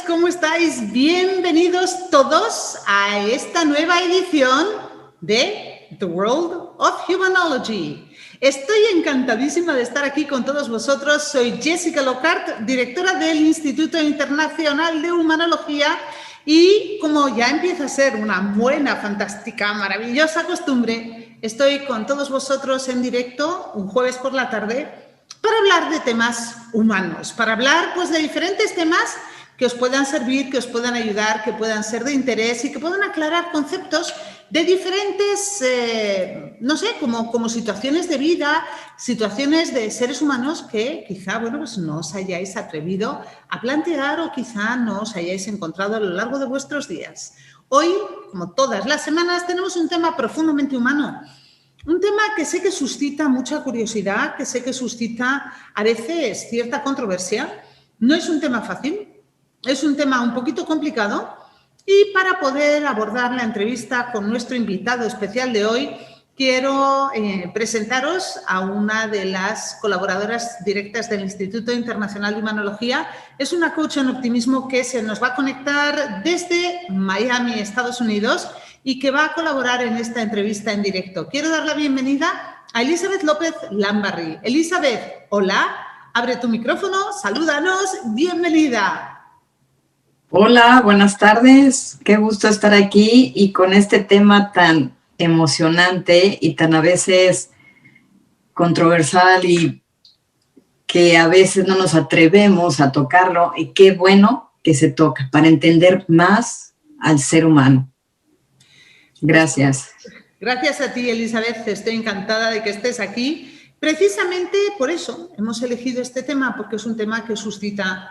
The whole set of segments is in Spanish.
¿Cómo estáis? Bienvenidos todos a esta nueva edición de The World of Humanology. Estoy encantadísima de estar aquí con todos vosotros. Soy Jessica Lockhart, directora del Instituto Internacional de Humanología, y como ya empieza a ser una buena, fantástica, maravillosa costumbre, estoy con todos vosotros en directo un jueves por la tarde para hablar de temas humanos, para hablar pues de diferentes temas que os puedan servir, que os puedan ayudar, que puedan ser de interés y que puedan aclarar conceptos de diferentes, no sé, como situaciones de vida, situaciones de seres humanos que quizá, bueno, pues no os hayáis atrevido a plantear o quizá no os hayáis encontrado a lo largo de vuestros días. Hoy, como todas las semanas, tenemos un tema profundamente humano. Un tema que sé que suscita mucha curiosidad, que sé que suscita a veces cierta controversia. No es un tema fácil. Es un tema un poquito complicado, y para poder abordar la entrevista con nuestro invitado especial de hoy, quiero presentaros a una de las colaboradoras directas del Instituto Internacional de Humanología. Es una coach en optimismo que se nos va a conectar desde Miami, Estados Unidos, y que va a colaborar en esta entrevista en directo. Quiero dar la bienvenida a Elizabeth López Lambarri. Elizabeth, hola, abre tu micrófono, salúdanos, bienvenida. Hola, buenas tardes. Qué gusto estar aquí y con este tema tan emocionante y tan a veces controversial y que a veces no nos atrevemos a tocarlo, y qué bueno que se toca para entender más al ser humano. Gracias. Gracias a ti, Elizabeth. Estoy encantada de que estés aquí. Precisamente por eso hemos elegido este tema, porque es un tema que suscita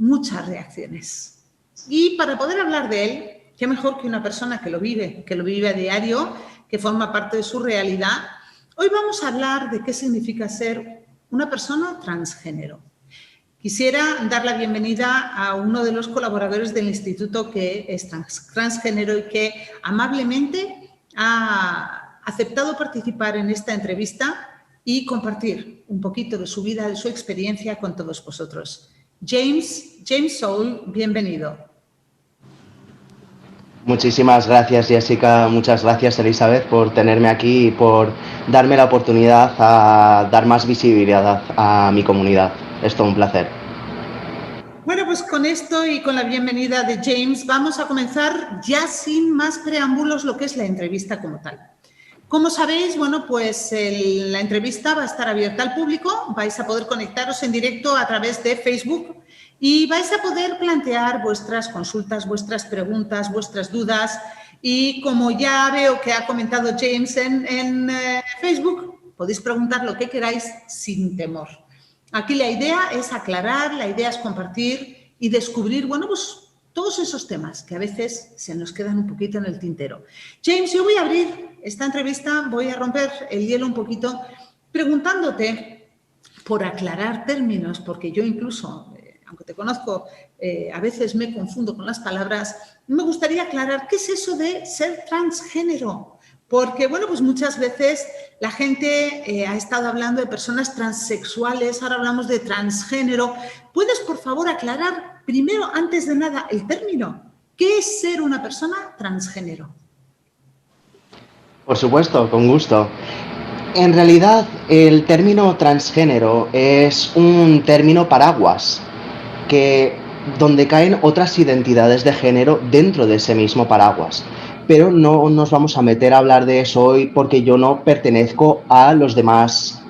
muchas reacciones. Y para poder hablar de él, qué mejor que una persona que lo vive a diario, que forma parte de su realidad. Hoy vamos a hablar de qué significa ser una persona transgénero. Quisiera dar la bienvenida a uno de los colaboradores del instituto que es transgénero y que amablemente ha aceptado participar en esta entrevista y compartir un poquito de su vida, de su experiencia con todos vosotros. James Soul, bienvenido. Muchísimas gracias, Jessica. Muchas gracias, Elizabeth, por tenerme aquí y por darme la oportunidad a dar más visibilidad a mi comunidad. Es todo un placer. Bueno, pues con esto y con la bienvenida de James vamos a comenzar ya sin más preámbulos lo que es la entrevista como tal. Como sabéis, bueno, pues la entrevista va a estar abierta al público, vais a poder conectaros en directo a través de Facebook y vais a poder plantear vuestras consultas, vuestras preguntas, vuestras dudas, y como ya veo que ha comentado James en Facebook, podéis preguntar lo que queráis sin temor. Aquí la idea es aclarar, la idea es compartir y descubrir, bueno, pues todos esos temas que a veces se nos quedan un poquito en el tintero. James, yo voy a abrir esta entrevista, voy a romper el hielo un poquito preguntándote por aclarar términos, porque yo incluso, aunque te conozco, a veces me confundo con las palabras. Me gustaría aclarar qué es eso de ser transgénero, porque, bueno, pues muchas veces la gente ha estado hablando de personas transexuales, ahora hablamos de transgénero. ¿Puedes, por favor, aclarar primero, antes de nada, el término? ¿Qué es ser una persona transgénero? Por supuesto, con gusto. En realidad, el término transgénero es un término paraguas, donde caen otras identidades de género dentro de ese mismo paraguas. Pero no nos vamos a meter a hablar de eso hoy, porque yo no pertenezco a los demás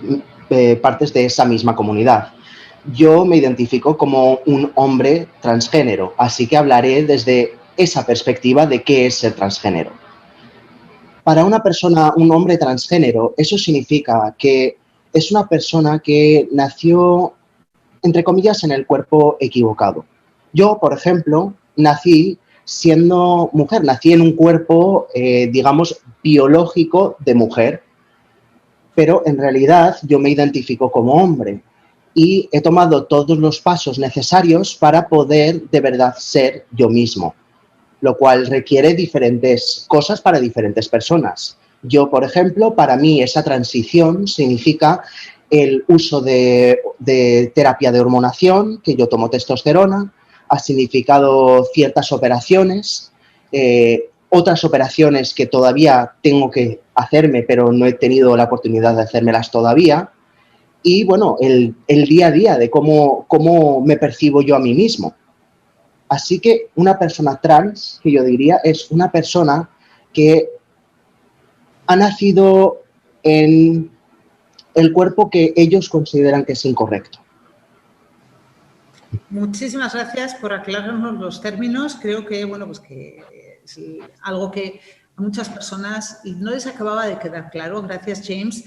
partes de esa misma comunidad. Yo me identifico como un hombre transgénero, así que hablaré desde esa perspectiva de qué es ser transgénero. Para una persona, un hombre transgénero, eso significa que es una persona que nació, entre comillas, en el cuerpo equivocado. Yo, por ejemplo, nací siendo mujer, nací en un cuerpo, digamos, biológico de mujer, pero en realidad yo me identifico como hombre y he tomado todos los pasos necesarios para poder de verdad ser yo mismo, lo cual requiere diferentes cosas para diferentes personas. Yo, por ejemplo, para mí esa transición significa el uso de terapia de hormonación, que yo tomo testosterona, ha significado ciertas operaciones, otras operaciones que todavía tengo que hacerme, pero no he tenido la oportunidad de hacérmelas todavía. Y bueno, el día a día de cómo me percibo yo a mí mismo. Así que una persona trans, que yo diría, es una persona que ha nacido en el cuerpo que ellos consideran que es incorrecto. Muchísimas gracias por aclararnos los términos. Creo que, bueno, pues que es algo que a muchas personas no les acababa de quedar claro. Gracias, James.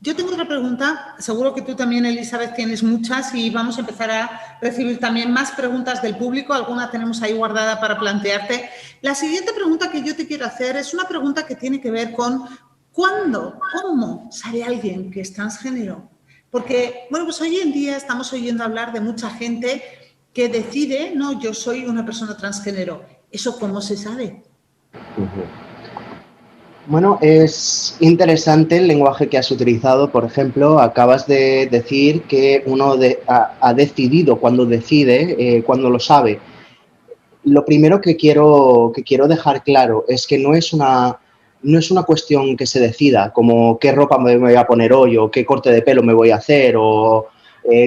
Yo tengo otra pregunta. Seguro que tú también, Elizabeth, tienes muchas y vamos a empezar a recibir también más preguntas del público. Alguna tenemos ahí guardada para plantearte. La siguiente pregunta que yo te quiero hacer es una pregunta que tiene que ver con ¿cuándo, cómo sabe alguien que es transgénero? Porque, bueno, pues hoy en día estamos oyendo hablar de mucha gente que decide, no, yo soy una persona transgénero. ¿Eso cómo se sabe? Bueno, es interesante el lenguaje que has utilizado. Por ejemplo, acabas de decir que uno ha decidido cuando decide, cuando lo sabe. Lo primero que quiero dejar claro es que no es una cuestión que se decida, como qué ropa me voy a poner hoy, o qué corte de pelo me voy a hacer, o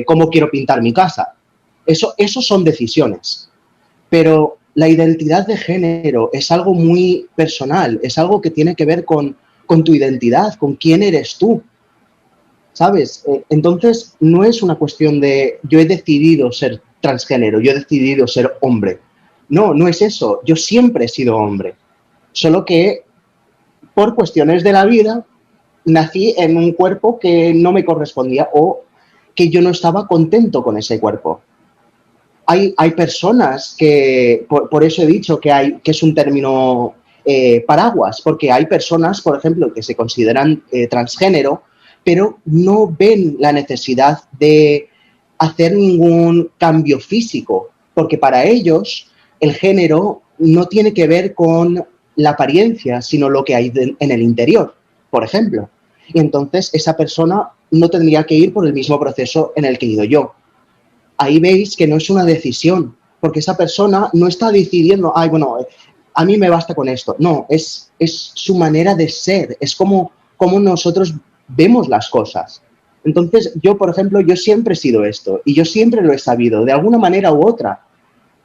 cómo quiero pintar mi casa. Eso son decisiones. Pero la identidad de género es algo muy personal, es algo que tiene que ver con tu identidad, con quién eres tú, ¿sabes? Entonces, no es una cuestión de yo he decidido ser transgénero, yo he decidido ser hombre. No, no es eso. Yo siempre he sido hombre. Solo que por cuestiones de la vida nací en un cuerpo que no me correspondía o que yo no estaba contento con ese cuerpo. Hay personas que, por eso he dicho que es un término paraguas, porque hay personas, por ejemplo, que se consideran transgénero, pero no ven la necesidad de hacer ningún cambio físico, porque para ellos el género no tiene que ver con la apariencia, sino lo que hay en el interior, por ejemplo. Y entonces esa persona no tendría que ir por el mismo proceso en el que he ido yo. Ahí veis que no es una decisión, porque esa persona no está decidiendo, ay, bueno, a mí me basta con esto. No, es su manera de ser, es como nosotros vemos las cosas. Entonces, yo, por ejemplo, yo siempre he sido esto y yo siempre lo he sabido, de alguna manera u otra.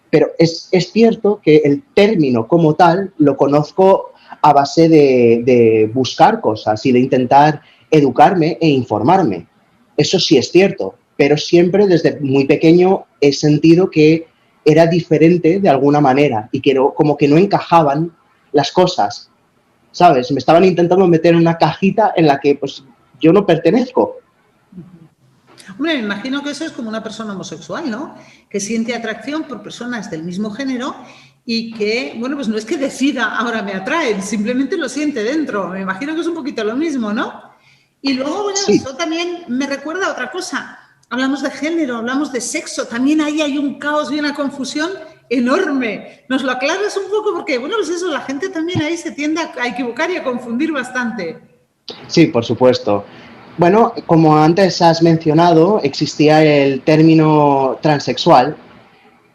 Pero es cierto que el término como tal lo conozco a base de buscar cosas y de intentar educarme e informarme. Eso sí es cierto, pero siempre desde muy pequeño he sentido que era diferente de alguna manera y que como que no encajaban las cosas, ¿sabes? Me estaban intentando meter en una cajita en la que pues yo no pertenezco. Hombre, me imagino que eso es como una persona homosexual, ¿no? Que siente atracción por personas del mismo género y que, bueno, pues no es que decida, ahora me atraen, simplemente lo siente dentro. Me imagino que es un poquito lo mismo, ¿no? Y luego, bueno, sí. Eso también me recuerda a otra cosa. Hablamos de género, hablamos de sexo, también ahí hay un caos y una confusión enorme. ¿Nos lo aclaras un poco? Porque, bueno, pues eso, la gente también ahí se tiende a equivocar y a confundir bastante. Sí, por supuesto. Bueno, como antes has mencionado, existía el término transexual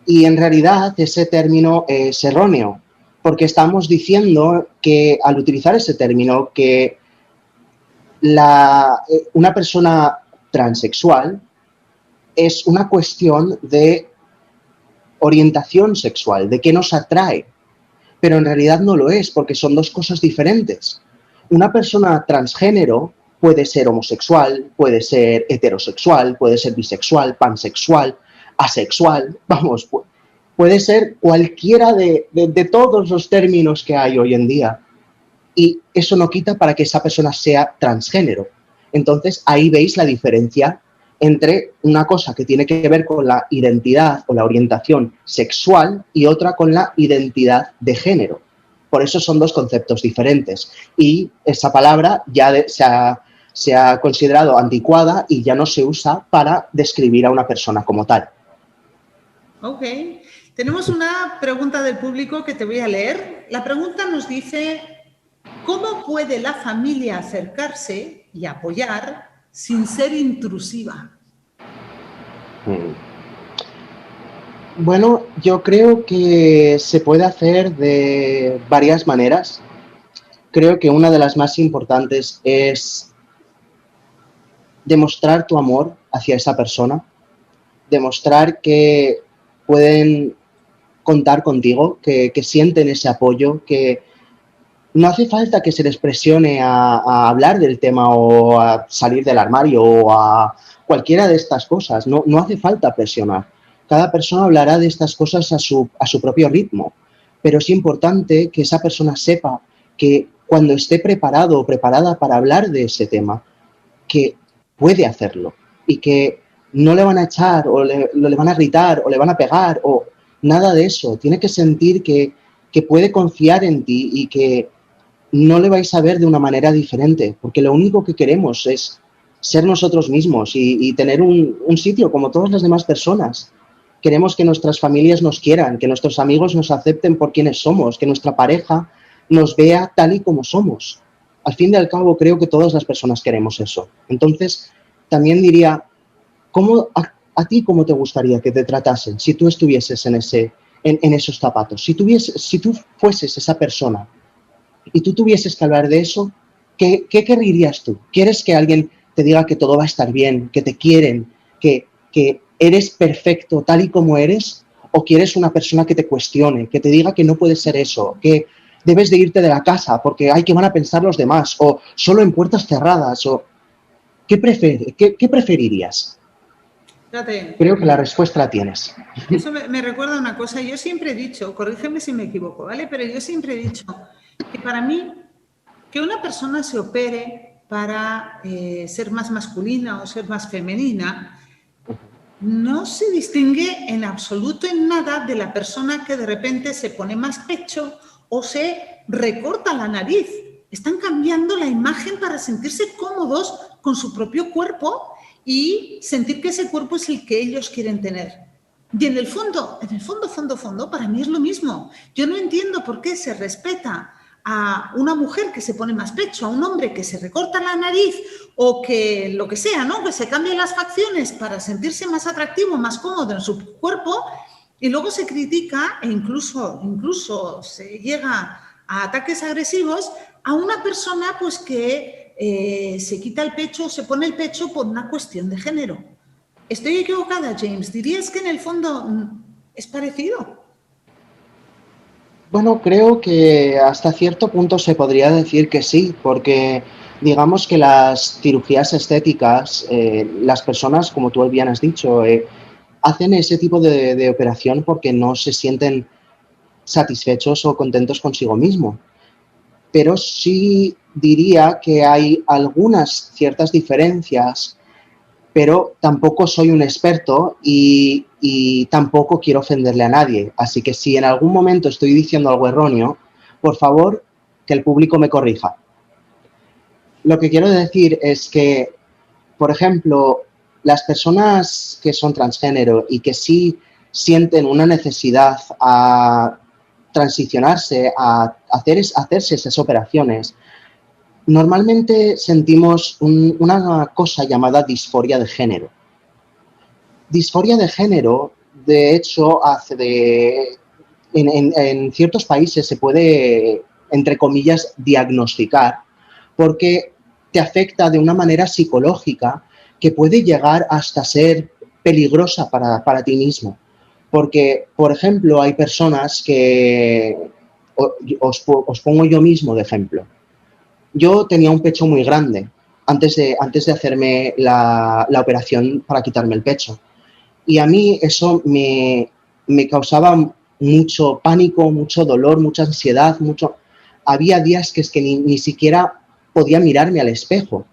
y en realidad ese término es erróneo, porque estamos diciendo que al utilizar ese término que una persona transexual es una cuestión de orientación sexual, de qué nos atrae, pero en realidad no lo es, porque son dos cosas diferentes. Una persona transgénero puede ser homosexual, puede ser heterosexual, puede ser bisexual, pansexual, asexual, vamos, puede ser cualquiera de todos los términos que hay hoy en día. Y eso no quita para que esa persona sea transgénero. Entonces, ahí veis la diferencia entre una cosa que tiene que ver con la identidad o la orientación sexual y otra con la identidad de género. Por eso son dos conceptos diferentes. Y esa palabra ya se ha considerado anticuada y ya no se usa para describir a una persona como tal. Ok. Tenemos una pregunta del público que te voy a leer. La pregunta nos dice: ¿cómo puede la familia acercarse y apoyar sin ser intrusiva? Bueno, yo creo que se puede hacer de varias maneras. Creo que una de las más importantes es demostrar tu amor hacia esa persona, demostrar que pueden contar contigo, que sienten ese apoyo, que no hace falta que se les presione a hablar del tema o a salir del armario o a cualquiera de estas cosas. No, no hace falta presionar. Cada persona hablará de estas cosas a su propio ritmo, pero es importante que esa persona sepa que cuando esté preparado o preparada para hablar de ese tema, que puede hacerlo y que no le van a echar o le van a gritar o le van a pegar o nada de eso. Tiene que sentir que puede confiar en ti y que no le vais a ver de una manera diferente, porque lo único que queremos es ser nosotros mismos y tener un sitio como todas las demás personas. Queremos que nuestras familias nos quieran, que nuestros amigos nos acepten por quienes somos, que nuestra pareja nos vea tal y como somos. Al fin y al cabo, creo que todas las personas queremos eso. Entonces, también diría, a ti cómo te gustaría que te tratasen si tú estuvieses en esos zapatos? Si tú fueses esa persona y tú tuvieses que hablar de eso, ¿qué querrías tú? ¿Quieres que alguien te diga que todo va a estar bien, que te quieren, que eres perfecto tal y como eres? ¿O quieres una persona que te cuestione, que te diga que no puedes ser eso, que debes de irte de la casa porque hay que van a pensar los demás, o solo en puertas cerradas? O ¿qué preferirías? Fíjate, Creo que la respuesta la tienes. eso me recuerda una cosa. Yo siempre he dicho, corrígeme si me equivoco, ¿vale? Pero yo siempre he dicho que para mí, que una persona se opere para ser más masculina o ser más femenina, no se distingue en absoluto en nada de la persona que de repente se pone más pecho o se recorta la nariz. Están cambiando la imagen para sentirse cómodos con su propio cuerpo y sentir que ese cuerpo es el que ellos quieren tener. Y en el fondo, para mí es lo mismo. Yo no entiendo por qué se respeta a una mujer que se pone más pecho, a un hombre que se recorta la nariz o que lo que sea, ¿no? Que se cambie las facciones para sentirse más atractivo, más cómodo en su cuerpo, y luego se critica e incluso se llega a ataques agresivos a una persona pues que se quita el pecho, se pone el pecho por una cuestión de género. ¿Estoy equivocada, James? ¿Dirías que en el fondo es parecido? Bueno, creo que hasta cierto punto se podría decir que sí, porque digamos que las cirugías estéticas, las personas, como tú bien has dicho, hacen ese tipo de operación porque no se sienten satisfechos o contentos consigo mismo. Pero sí diría que hay algunas ciertas diferencias, pero tampoco soy un experto y tampoco quiero ofenderle a nadie. Así que si en algún momento estoy diciendo algo erróneo, por favor, que el público me corrija. Lo que quiero decir es que, por ejemplo, las personas que son transgénero y que sí sienten una necesidad a transicionarse, a hacerse esas operaciones, normalmente sentimos una cosa llamada disforia de género. Disforia de género, de hecho, en ciertos países se puede, entre comillas, diagnosticar porque te afecta de una manera psicológica que puede llegar hasta ser peligrosa para ti mismo. Porque, por ejemplo, hay personas que, os pongo yo mismo de ejemplo. Yo tenía un pecho muy grande antes de hacerme la operación para quitarme el pecho. Y a mí eso me causaba mucho pánico, mucho dolor, mucha ansiedad, Había días que es que ni siquiera podía mirarme al espejo.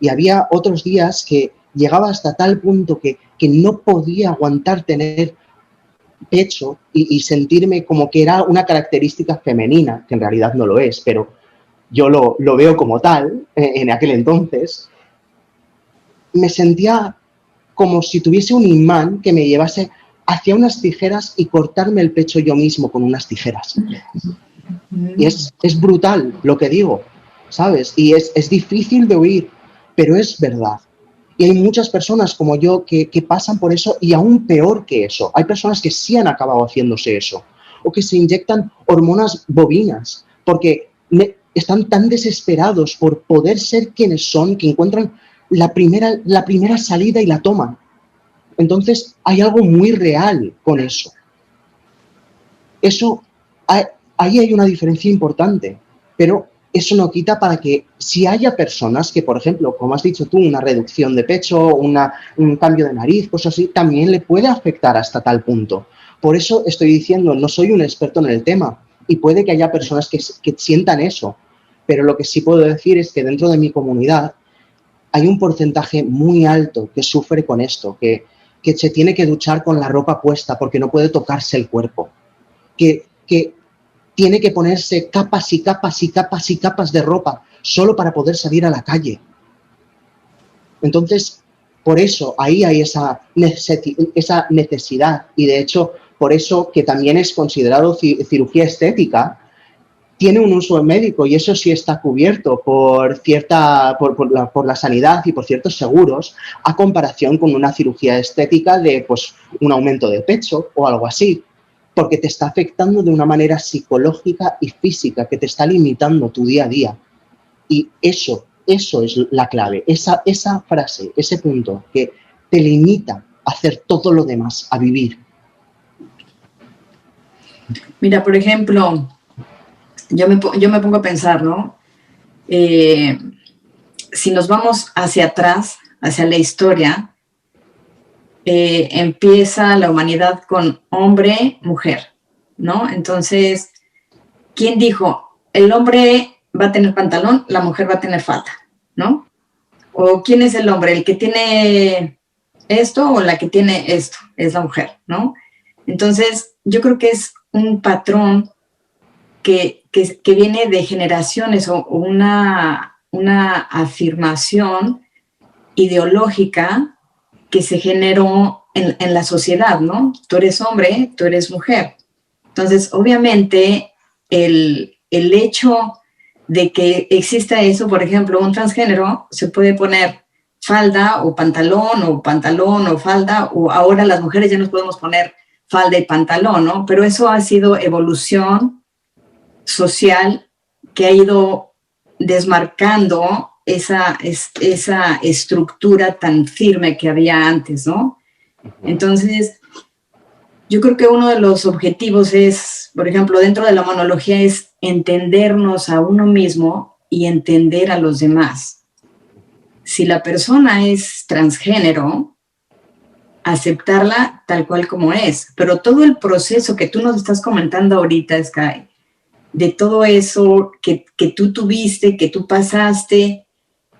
Y había otros días que llegaba hasta tal punto que no podía aguantar tener pecho y sentirme como que era una característica femenina, que en realidad no lo es, pero yo lo veo como tal en aquel entonces. Me sentía como si tuviese un imán que me llevase hacia unas tijeras y cortarme el pecho yo mismo con unas tijeras. Y es brutal lo que digo, ¿sabes? Y es difícil de oír, pero es verdad. Y hay muchas personas como yo que pasan por eso y aún peor que eso. Hay personas que sí han acabado haciéndose eso o que se inyectan hormonas bovinas porque están tan desesperados por poder ser quienes son que encuentran la primera salida y la toman. Entonces hay algo muy real con eso. Ahí hay una diferencia importante, pero eso no quita para que si haya personas que, por ejemplo, como has dicho tú, una reducción de pecho, un cambio de nariz, cosas así, también le puede afectar hasta tal punto. Por eso estoy diciendo, no soy un experto en el tema y puede que haya personas que sientan eso, pero lo que sí puedo decir es que dentro de mi comunidad hay un porcentaje muy alto que sufre con esto, que se tiene que duchar con la ropa puesta porque no puede tocarse el cuerpo, que tiene que ponerse capas y capas y capas y capas de ropa solo para poder salir a la calle. Entonces, por eso ahí hay esa necesidad y de hecho, por eso que también es considerado cirugía estética, tiene un uso médico y eso sí está cubierto por la sanidad y por ciertos seguros a comparación con una cirugía estética de pues, un aumento de pecho o algo así, porque te está afectando de una manera psicológica y física que te está limitando tu día a día. Y eso es la clave, esa frase, ese punto que te limita a hacer todo lo demás, a vivir. Mira, por ejemplo, yo me pongo a pensar, ¿no? Si nos vamos hacia atrás, hacia la historia, empieza la humanidad con hombre, mujer, ¿no? Entonces, ¿quién dijo? El hombre va a tener pantalón, la mujer va a tener falda, ¿no? ¿O quién es el hombre? ¿El que tiene esto o la que tiene esto? Es la mujer, ¿no? Entonces, yo creo que es un patrón que viene de generaciones o una afirmación ideológica que se generó en la sociedad, ¿no? Tú eres hombre, tú eres mujer. Entonces, obviamente, el hecho de que exista eso, por ejemplo, un transgénero se puede poner falda o pantalón o falda, o ahora las mujeres ya nos podemos poner falda y pantalón, ¿no? Pero eso ha sido evolución social que ha ido desmarcando esa estructura tan firme que había antes, ¿no? Entonces, yo creo que uno de los objetivos es, por ejemplo, dentro de la monología es entendernos a uno mismo y entender a los demás. Si la persona es transgénero, aceptarla tal cual como es, pero todo el proceso que tú nos estás comentando ahorita, Sky, de todo eso que tú tuviste, que tú pasaste,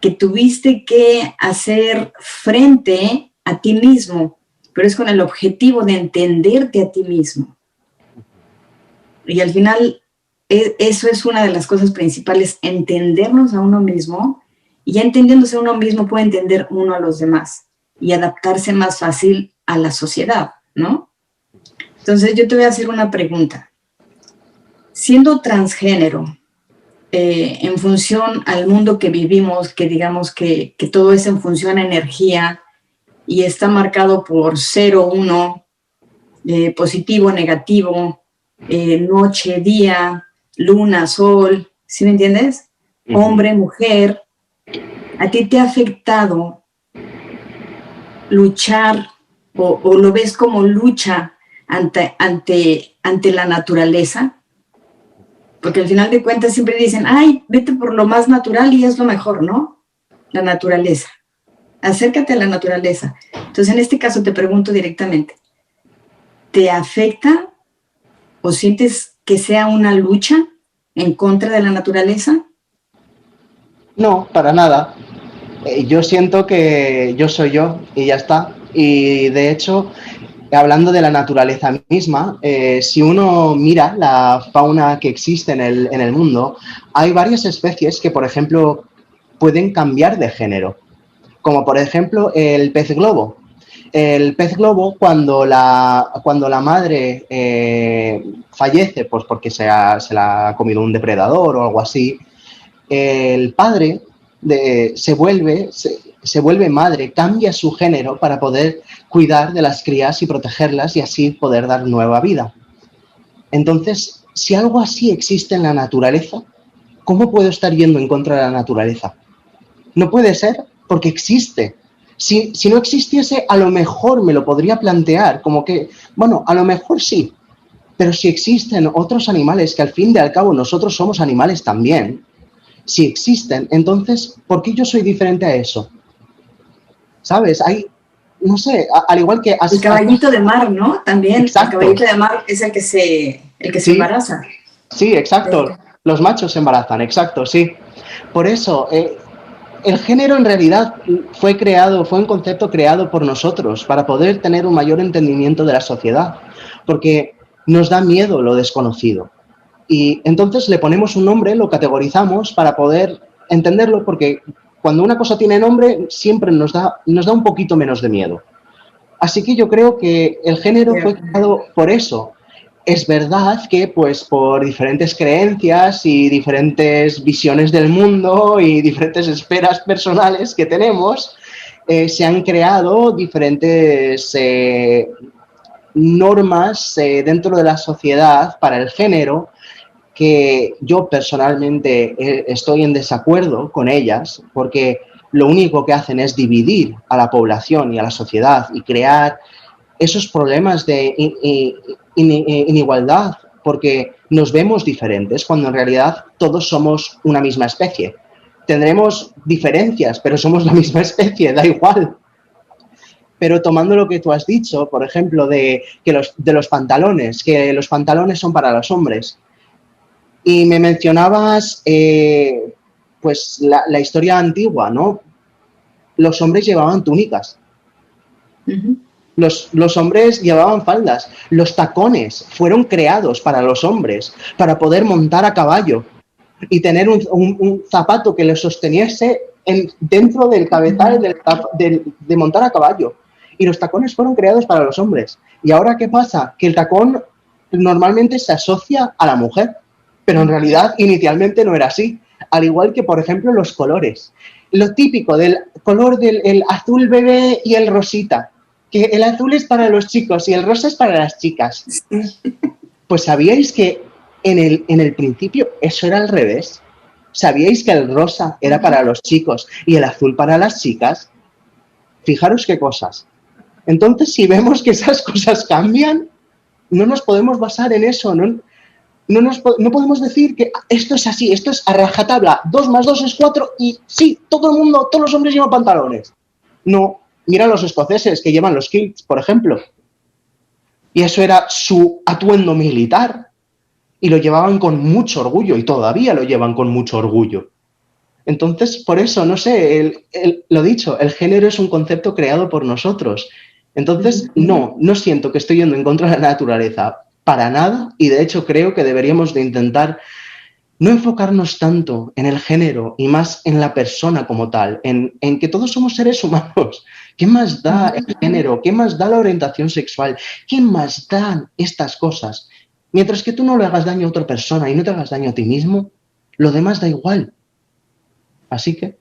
que tuviste que hacer frente a ti mismo, pero es con el objetivo de entenderte a ti mismo. Y al final, eso es una de las cosas principales, entendernos a uno mismo, y ya entendiéndose a uno mismo puede entender uno a los demás y adaptarse más fácil a la sociedad, ¿no? Entonces, yo te voy a hacer una pregunta. Siendo transgénero, en función al mundo que vivimos, que digamos que todo es en función a energía y está marcado por 0, 1, positivo, negativo, noche, día, luna, sol, ¿sí me entiendes? Hombre, mujer. ¿A ti te ha afectado luchar o lo ves como lucha ante la naturaleza? Porque al final de cuentas siempre dicen, ay, vete por lo más natural y es lo mejor, ¿no? La naturaleza. Acércate a la naturaleza. Entonces, en este caso te pregunto directamente, ¿te afecta o sientes que sea una lucha en contra de la naturaleza? No, para nada. Yo siento que yo soy yo y ya está. Y de hecho, hablando de la naturaleza misma, si uno mira la fauna que existe en el mundo, hay varias especies que, por ejemplo, pueden cambiar de género. Como por ejemplo el pez globo. El pez globo, cuando la madre fallece, pues porque se la ha comido un depredador o algo así, el padre se vuelve madre, cambia su género para poder cuidar de las crías y protegerlas y así poder dar nueva vida. Entonces, si algo así existe en la naturaleza, ¿cómo puedo estar yendo en contra de la naturaleza? No puede ser, porque existe. Si no existiese, a lo mejor me lo podría plantear, como que, bueno, a lo mejor sí, pero si existen otros animales, que al fin y al cabo nosotros somos animales también, si existen, entonces, ¿por qué yo soy diferente a eso? ¿Sabes? Hay, no sé, al igual que... El caballito de mar, ¿no? También. Exacto. El caballito de mar es el que se embaraza. Sí, exacto. Los machos se embarazan, exacto, sí. Por eso, el género en realidad fue un concepto creado por nosotros para poder tener un mayor entendimiento de la sociedad, porque nos da miedo lo desconocido. Y entonces le ponemos un nombre, lo categorizamos para poder entenderlo, porque cuando una cosa tiene nombre siempre nos da un poquito menos de miedo. Así que yo creo que el género fue creado por eso. Es verdad que pues por diferentes creencias y diferentes visiones del mundo y diferentes esferas personales que tenemos, se han creado diferentes normas dentro de la sociedad para el género que yo personalmente estoy en desacuerdo con ellas, porque lo único que hacen es dividir a la población y a la sociedad y crear esos problemas de inigualdad, porque nos vemos diferentes cuando en realidad todos somos una misma especie. Tendremos diferencias, pero somos la misma especie, da igual. Pero tomando lo que tú has dicho, por ejemplo, de los pantalones, que los pantalones son para los hombres, y me mencionabas pues la historia antigua, ¿no? Los hombres llevaban túnicas. Uh-huh. Los hombres llevaban faldas. Los tacones fueron creados para los hombres, para poder montar a caballo y tener un zapato que les sosteniese dentro del cabezal de montar a caballo. Y los tacones fueron creados para los hombres. ¿Y ahora qué pasa? Que el tacón normalmente se asocia a la mujer, pero en realidad inicialmente no era así. Al igual que, por ejemplo, los colores. Lo típico del color del azul bebé y el rosita, que el azul es para los chicos y el rosa es para las chicas. Pues ¿sabíais que en el principio eso era al revés? ¿Sabíais que el rosa era para los chicos y el azul para las chicas? Fijaros qué cosas. Entonces, si vemos que esas cosas cambian, no nos podemos basar en eso, no podemos decir que esto es así, esto es a rajatabla, 2 más 2 es 4 y sí, todos los hombres llevan pantalones. No, mira los escoceses que llevan los kilts, por ejemplo. Y eso era su atuendo militar. Y lo llevaban con mucho orgullo y todavía lo llevan con mucho orgullo. Entonces, por eso, no sé, lo dicho, el género es un concepto creado por nosotros. Entonces, no siento que estoy yendo en contra de la naturaleza. Para nada, y de hecho creo que deberíamos de intentar no enfocarnos tanto en el género y más en la persona como tal, en que todos somos seres humanos. ¿Qué más da el género? ¿Qué más da la orientación sexual? ¿Qué más dan estas cosas? Mientras que tú no le hagas daño a otra persona y no te hagas daño a ti mismo, lo demás da igual. Así que...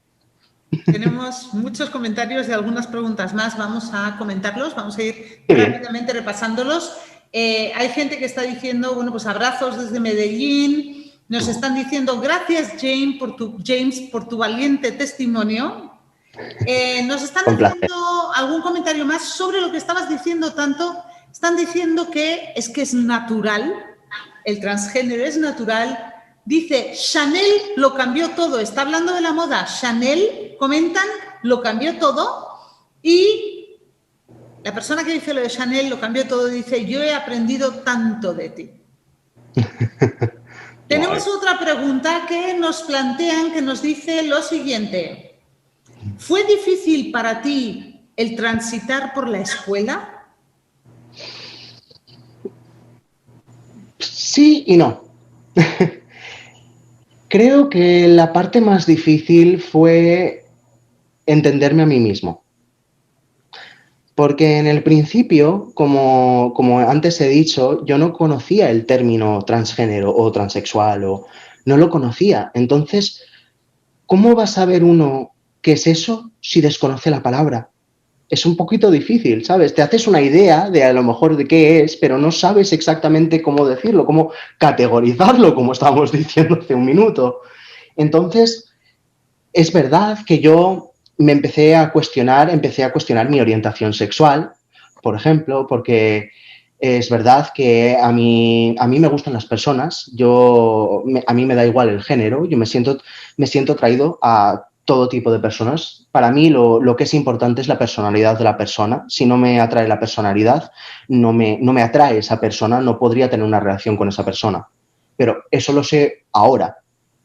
Tenemos muchos comentarios y algunas preguntas más. Vamos a comentarlos, vamos a ir rápidamente repasándolos. Hay gente que está diciendo, bueno, pues abrazos desde Medellín. Nos están diciendo, gracias James por tu valiente testimonio. Nos están haciendo algún comentario más sobre lo que estabas diciendo tanto. Están diciendo que es natural, el transgénero es natural. Dice, Chanel lo cambió todo. Está hablando de la moda. Chanel, comentan, lo cambió todo. Y la persona que dice lo de Chanel lo cambió todo dice, yo he aprendido tanto de ti. Tenemos otra pregunta que nos plantean, que nos dice lo siguiente. ¿Fue difícil para ti el transitar por la escuela? Sí y no. Creo que la parte más difícil fue entenderme a mí mismo. Porque en el principio, como antes he dicho, yo no conocía el término transgénero o transexual, no lo conocía. Entonces, ¿cómo va a saber uno qué es eso si desconoce la palabra. Es un poquito difícil, ¿sabes? Te haces una idea de a lo mejor de qué es, pero no sabes exactamente cómo decirlo, cómo categorizarlo, como estábamos diciendo hace un minuto. Entonces, es verdad que yo me empecé a cuestionar mi orientación sexual, por ejemplo, porque es verdad que a mí me gustan las personas, a mí me da igual el género, yo me siento atraído a todo tipo de personas. Para mí lo que es importante es la personalidad de la persona. Si no me atrae la personalidad, no me atrae esa persona, no podría tener una relación con esa persona. Pero eso lo sé ahora.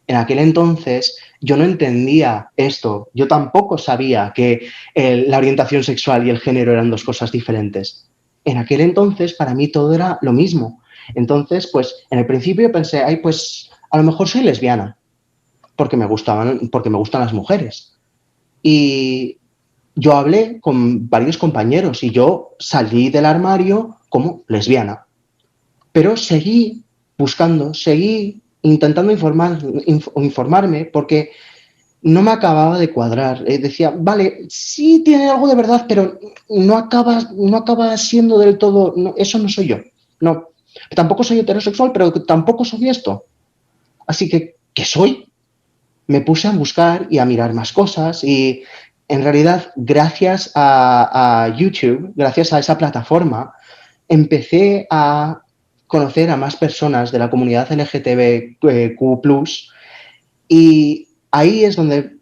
En aquel entonces yo no entendía esto, yo tampoco sabía que la orientación sexual y el género eran dos cosas diferentes. En aquel entonces para mí todo era lo mismo. Entonces, pues en el principio pensé, ay, pues a lo mejor soy lesbiana, porque me gustan las mujeres. Y yo hablé con varios compañeros y yo salí del armario como lesbiana. Pero seguí buscando, seguí intentando informarme porque no me acababa de cuadrar. Decía, vale, sí tiene algo de verdad, pero no acaba siendo del todo, no, eso no soy yo. No, tampoco soy heterosexual, pero tampoco soy esto. Así que, ¿qué soy? Me puse a buscar y a mirar más cosas y en realidad, gracias a YouTube, gracias a esa plataforma, empecé a conocer a más personas de la comunidad LGTBQ+, y ahí es donde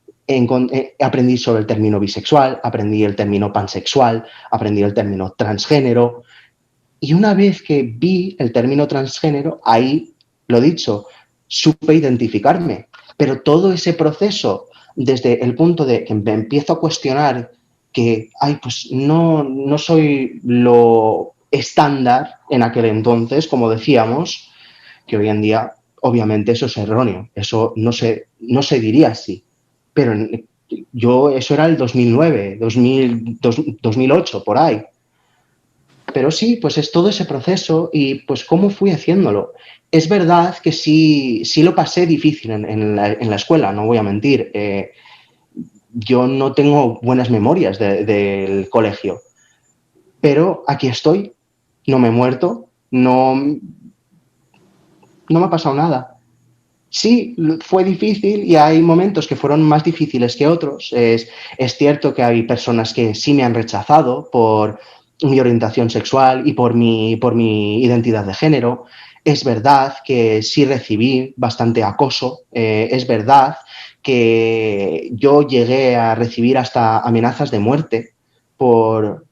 aprendí sobre el término bisexual, aprendí el término pansexual, aprendí el término transgénero, y una vez que vi el término transgénero, ahí, lo dicho, supe identificarme. Pero todo ese proceso, desde el punto de que me empiezo a cuestionar que, ay, pues no soy lo estándar en aquel entonces, como decíamos, que hoy en día, obviamente, eso es erróneo. Eso no se diría así. Pero eso era el 2009, 2008, por ahí. Pero sí, pues es todo ese proceso y pues cómo fui haciéndolo. Es verdad que sí lo pasé difícil en la escuela, no voy a mentir. Yo no tengo buenas memorias del colegio, pero aquí estoy, no me he muerto, no me ha pasado nada. Sí, fue difícil y hay momentos que fueron más difíciles que otros. Es cierto que hay personas que sí me han rechazado por mi orientación sexual y por mi identidad de género. Es verdad que sí recibí bastante acoso. Es verdad que yo llegué a recibir hasta amenazas de muerte por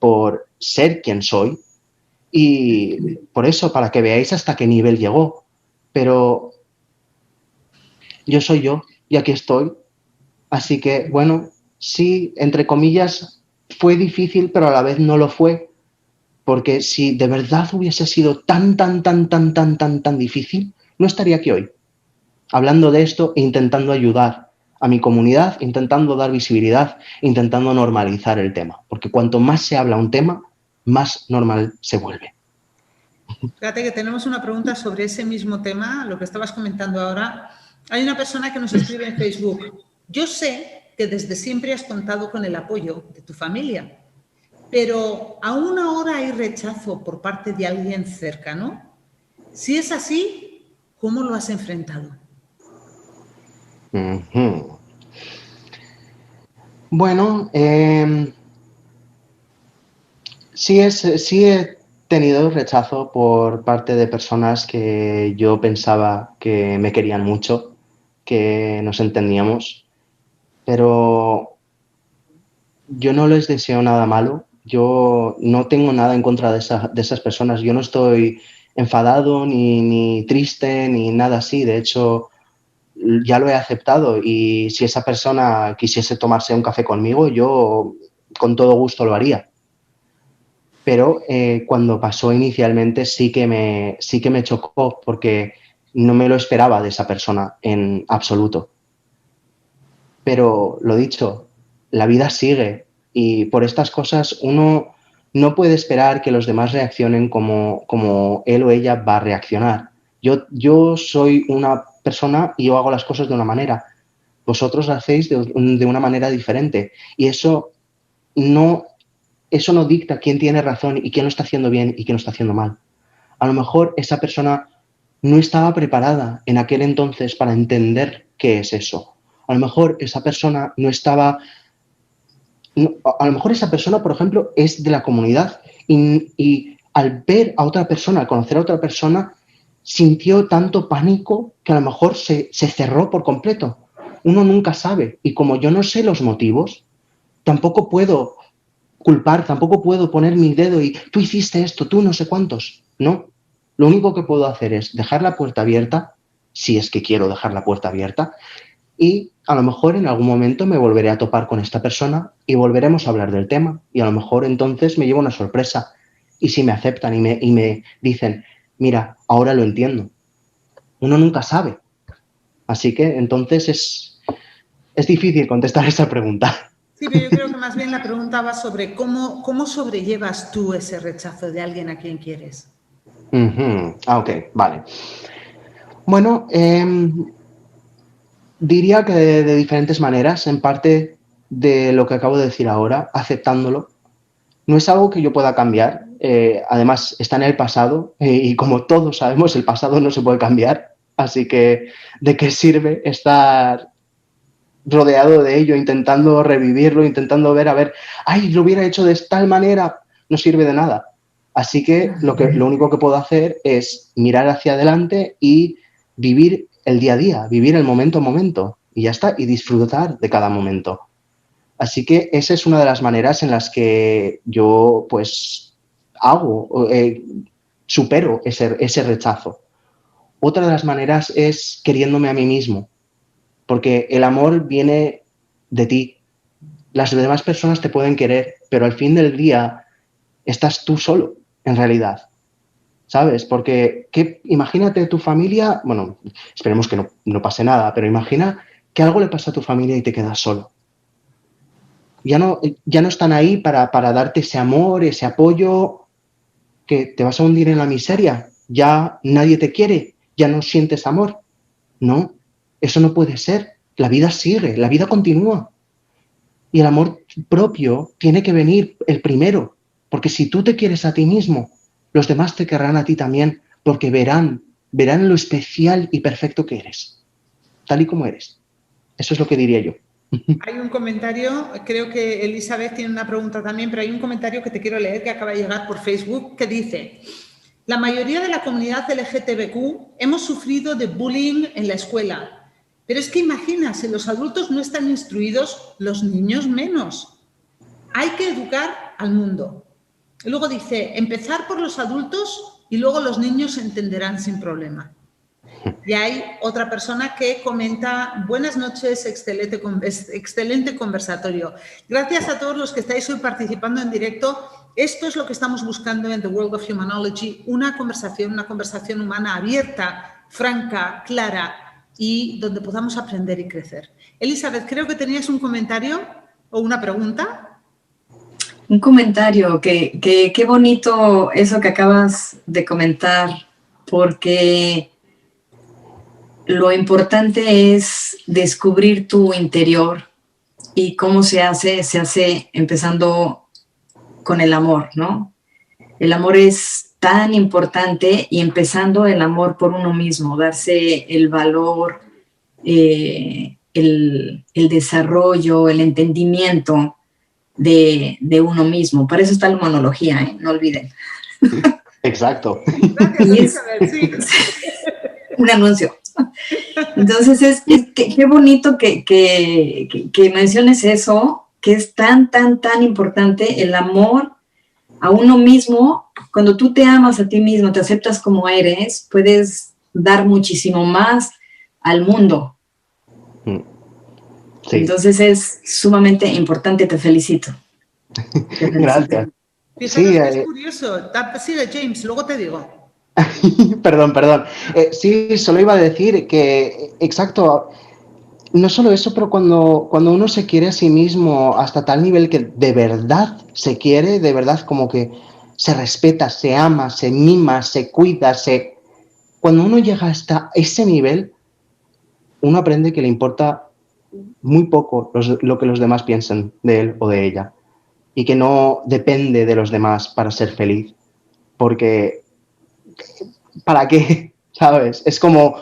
ser quien soy. Y por eso, para que veáis hasta qué nivel llegó. Pero yo soy yo y aquí estoy. Así que, bueno, sí, entre comillas, fue difícil, pero a la vez no lo fue, porque si de verdad hubiese sido tan difícil, no estaría aquí hoy, hablando de esto e intentando ayudar a mi comunidad, intentando dar visibilidad, intentando normalizar el tema, porque cuanto más se habla un tema, más normal se vuelve. Fíjate que tenemos una pregunta sobre ese mismo tema, lo que estabas comentando ahora. Hay una persona que nos escribe en Facebook. Yo sé que desde siempre has contado con el apoyo de tu familia, pero aún ahora hay rechazo por parte de alguien cercano. Si es así, ¿cómo lo has enfrentado? Uh-huh. Bueno, sí he tenido rechazo por parte de personas que yo pensaba que me querían mucho, que nos entendíamos, pero yo no les deseo nada malo, yo no tengo nada en contra de esas personas, yo no estoy enfadado ni triste ni nada así, de hecho ya lo he aceptado y si esa persona quisiese tomarse un café conmigo, yo con todo gusto lo haría. Pero cuando pasó inicialmente sí que me chocó porque no me lo esperaba de esa persona en absoluto. Pero lo dicho, la vida sigue y por estas cosas uno no puede esperar que los demás reaccionen como él o ella va a reaccionar. Yo soy una persona y yo hago las cosas de una manera. vosotros lo hacéis de una manera diferente. Y no, eso no dicta quién tiene razón y quién lo está haciendo bien y quién lo está haciendo mal. A lo mejor esa persona no estaba preparada en aquel entonces para entender qué es eso. A lo mejor esa persona no estaba... A lo mejor esa persona, por ejemplo, es de la comunidad y al ver a otra persona, al conocer a otra persona, sintió tanto pánico que a lo mejor se cerró por completo. Uno nunca sabe. Y como yo no sé los motivos, tampoco puedo culpar, tampoco puedo poner mi dedo y tú hiciste esto, tú no sé cuántos. No. Lo único que puedo hacer es dejar la puerta abierta, si es que quiero dejar la puerta abierta, y a lo mejor en algún momento me volveré a topar con esta persona y volveremos a hablar del tema. Y a lo mejor entonces me llevo una sorpresa. Y si me aceptan y me dicen, mira, ahora lo entiendo. Uno nunca sabe. Así que entonces es difícil contestar esta pregunta. Sí, pero yo creo que más bien la pregunta va sobre cómo sobrellevas tú ese rechazo de alguien a quien quieres. Ok, vale. Bueno, diría que de diferentes maneras, en parte de lo que acabo de decir ahora, aceptándolo. No es algo que yo pueda cambiar, además está en el pasado y como todos sabemos, el pasado no se puede cambiar, así que ¿de qué sirve estar rodeado de ello, intentando revivirlo, intentando ver, a ver, ay, lo hubiera hecho de tal manera? No sirve de nada. Así que lo único que puedo hacer es mirar hacia adelante y vivir el día a día, vivir el momento a momento y ya está, y disfrutar de cada momento. Así que esa es una de las maneras en las que yo pues supero ese rechazo. Otra de las maneras es queriéndome a mí mismo, porque el amor viene de ti. Las demás personas te pueden querer, pero al fin del día estás tú solo, en realidad. ¿Sabes? Porque imagínate tu familia, bueno, esperemos que no pase nada, pero imagina que algo le pasa a tu familia y te quedas solo. Ya no están ahí para darte ese amor, ese apoyo, que te vas a hundir en la miseria. Ya nadie te quiere, ya no sientes amor. No, eso no puede ser. La vida sigue, la vida continúa. Y el amor propio tiene que venir el primero, porque si tú te quieres a ti mismo, los demás te querrán a ti también, porque verán lo especial y perfecto que eres, tal y como eres. Eso es lo que diría yo. Hay un comentario, creo que Elizabeth tiene una pregunta también, pero hay un comentario que te quiero leer que acaba de llegar por Facebook que dice: la mayoría de la comunidad LGTBQ hemos sufrido de bullying en la escuela, pero es que imagina, si los adultos no están instruidos, los niños menos. Hay que educar al mundo. Y luego dice, empezar por los adultos y luego los niños entenderán sin problema. Y hay otra persona que comenta, buenas noches, excelente conversatorio. Gracias a todos los que estáis hoy participando en directo. Esto es lo que estamos buscando en The World of Humanology, una conversación humana abierta, franca, clara y donde podamos aprender y crecer. Elizabeth, creo que tenías un comentario o una pregunta. Un comentario, que qué bonito eso que acabas de comentar, porque lo importante es descubrir tu interior y cómo se hace empezando con el amor, ¿no? El amor es tan importante y empezando el amor por uno mismo, darse el valor, el desarrollo, el entendimiento de uno mismo. Para eso está la humanología, ¿eh? No olviden. Exacto. Gracias, Elizabeth, sí. Un anuncio. Entonces, qué bonito que menciones eso, que es tan importante el amor a uno mismo. Cuando tú te amas a ti mismo, te aceptas como eres, puedes dar muchísimo más al mundo. Sí. Entonces es sumamente importante, te felicito. Gracias. Sí, es curioso. Sigue, James, luego te digo. Perdón. Sí, solo iba a decir que, exacto, no solo eso, pero cuando uno se quiere a sí mismo hasta tal nivel que de verdad se quiere, de verdad como que se respeta, se ama, se mima, se cuida, cuando uno llega hasta ese nivel, uno aprende que le importa muy poco lo que los demás piensen de él o de ella y que no depende de los demás para ser feliz, porque ¿para qué? ¿Sabes? Es como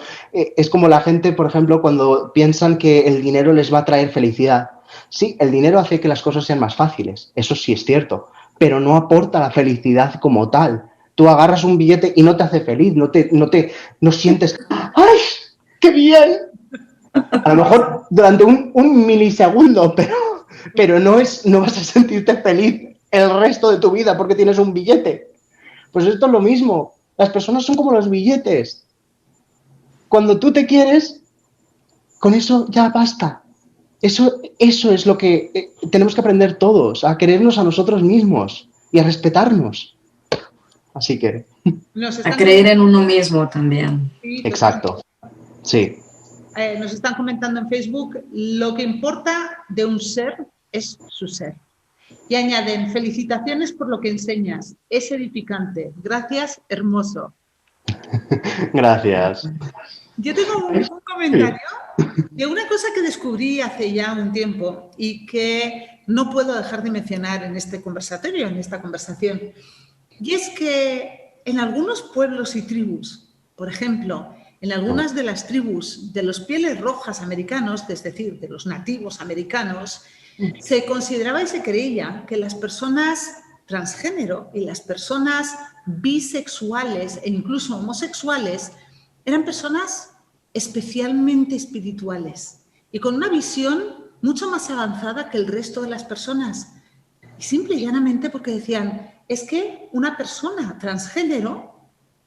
la gente, por ejemplo, cuando piensan que el dinero les va a traer felicidad. Sí, el dinero hace que las cosas sean más fáciles, eso sí es cierto, pero no aporta la felicidad como tal. Tú agarras un billete y no te hace feliz, no sientes, ¡ay, qué bien! A lo mejor durante un milisegundo, pero no vas a sentirte feliz el resto de tu vida porque tienes un billete. Pues esto es lo mismo. Las personas son como los billetes. Cuando tú te quieres, con eso ya basta. Eso es lo que tenemos que aprender todos, a querernos a nosotros mismos y a respetarnos. Así que... A creer en uno mismo también. Sí, exacto, sí. Nos están comentando en Facebook, lo que importa de un ser es su ser. Y añaden, felicitaciones por lo que enseñas, es edificante. Gracias, hermoso. Gracias. Yo tengo un comentario de una cosa que descubrí hace ya un tiempo y que no puedo dejar de mencionar en este conversatorio, en esta conversación. Y es que en algunos pueblos y tribus, por ejemplo, en algunas de las tribus de los pieles rojas americanos, es decir, de los nativos americanos, se consideraba y se creía que las personas transgénero y las personas bisexuales e incluso homosexuales eran personas especialmente espirituales y con una visión mucho más avanzada que el resto de las personas. Y simple y llanamente porque decían, es que una persona transgénero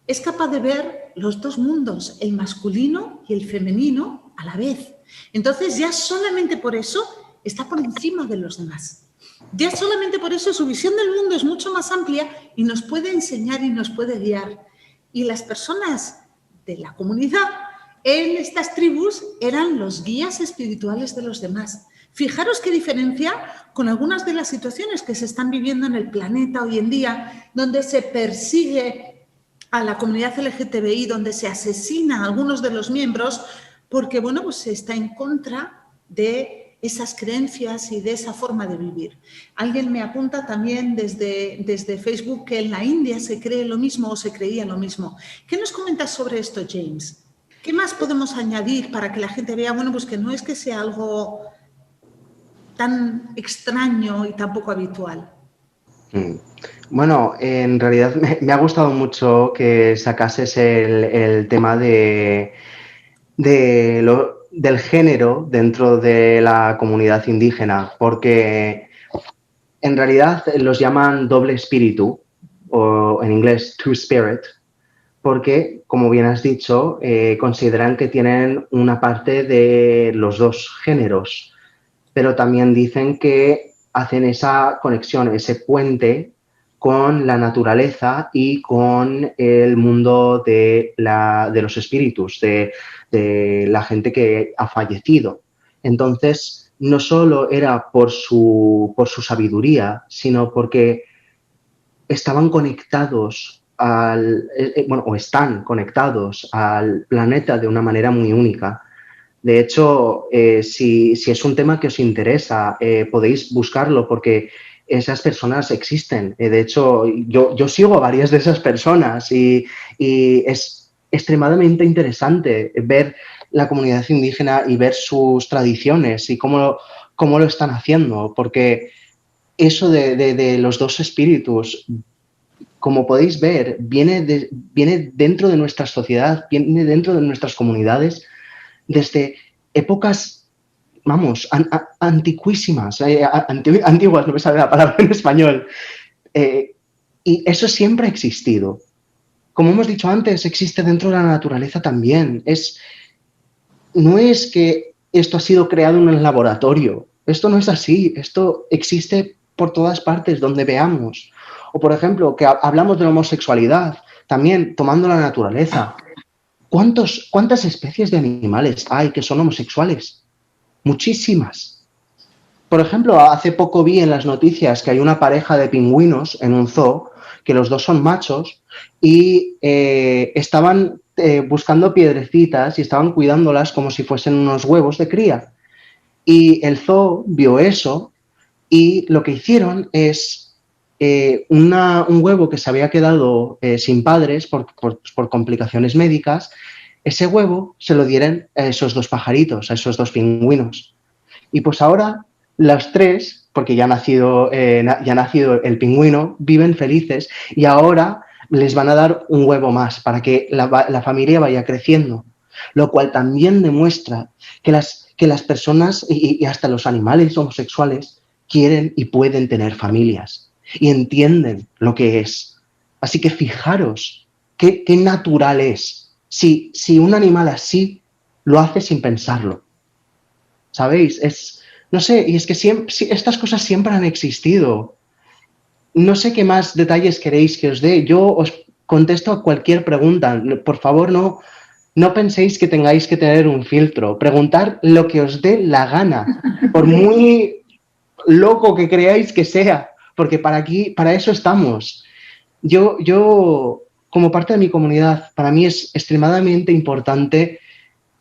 es capaz de ver los dos mundos, el masculino y el femenino a la vez. Entonces ya solamente por eso está por encima de los demás. Ya solamente por eso su visión del mundo es mucho más amplia y nos puede enseñar y nos puede guiar. Y las personas de la comunidad en estas tribus eran los guías espirituales de los demás. Fijaros qué diferencia con algunas de las situaciones que se están viviendo en el planeta hoy en día, donde se persigue a la comunidad LGTBI, donde se asesina a algunos de los miembros, porque bueno, pues se está en contra de esas creencias y de esa forma de vivir. Alguien me apunta también desde Facebook que en la India se cree lo mismo o se creía lo mismo. ¿Qué nos comentas sobre esto, James? ¿Qué más podemos añadir para que la gente vea, bueno, pues que no es que sea algo tan extraño y tan poco habitual? Bueno, en realidad me ha gustado mucho que sacases el tema del género dentro de la comunidad indígena, porque en realidad los llaman doble espíritu, o en inglés two spirit, porque, como bien has dicho, consideran que tienen una parte de los dos géneros, pero también dicen que hacen esa conexión, ese puente con la naturaleza y con el mundo de los espíritus, de la gente que ha fallecido. Entonces, no solo era por su sabiduría, sino porque estaban conectados o están conectados al planeta de una manera muy única. De hecho, si es un tema que os interesa, podéis buscarlo porque esas personas existen. De hecho, yo sigo a varias de esas personas y es extremadamente interesante ver la comunidad indígena y ver sus tradiciones y cómo lo están haciendo, porque eso de los dos espíritus, como podéis ver, viene dentro de nuestra sociedad, viene dentro de nuestras comunidades desde épocas, vamos, antiquísimas, antiguas, no me sale la palabra en español. Y eso siempre ha existido. Como hemos dicho antes, existe dentro de la naturaleza también. No es que esto ha sido creado en un laboratorio. Esto no es así. Esto existe por todas partes donde veamos. O, por ejemplo, que hablamos de la homosexualidad, también tomando la naturaleza. ¿Cuántas especies de animales hay que son homosexuales? Muchísimas. Por ejemplo, hace poco vi en las noticias que hay una pareja de pingüinos en un zoo, que los dos son machos, y estaban buscando piedrecitas y estaban cuidándolas como si fuesen unos huevos de cría. Y el zoo vio eso y lo que hicieron es un huevo que se había quedado sin padres por complicaciones médicas, ese huevo se lo dieron a esos dos pajaritos, a esos dos pingüinos. Y pues ahora los tres, porque ya ha nacido el pingüino, viven felices y ahora les van a dar un huevo más para que la familia vaya creciendo, lo cual también demuestra que las personas y hasta los animales homosexuales quieren y pueden tener familias y entienden lo que es. Así que fijaros qué natural es. Si un animal así lo hace sin pensarlo, ¿sabéis? No sé, y es que estas cosas siempre han existido. No sé qué más detalles queréis que os dé. Yo os contesto a cualquier pregunta. Por favor, no penséis que tengáis que tener un filtro. Preguntar lo que os dé la gana, por muy loco que creáis que sea, porque para eso estamos. Como parte de mi comunidad, para mí es extremadamente importante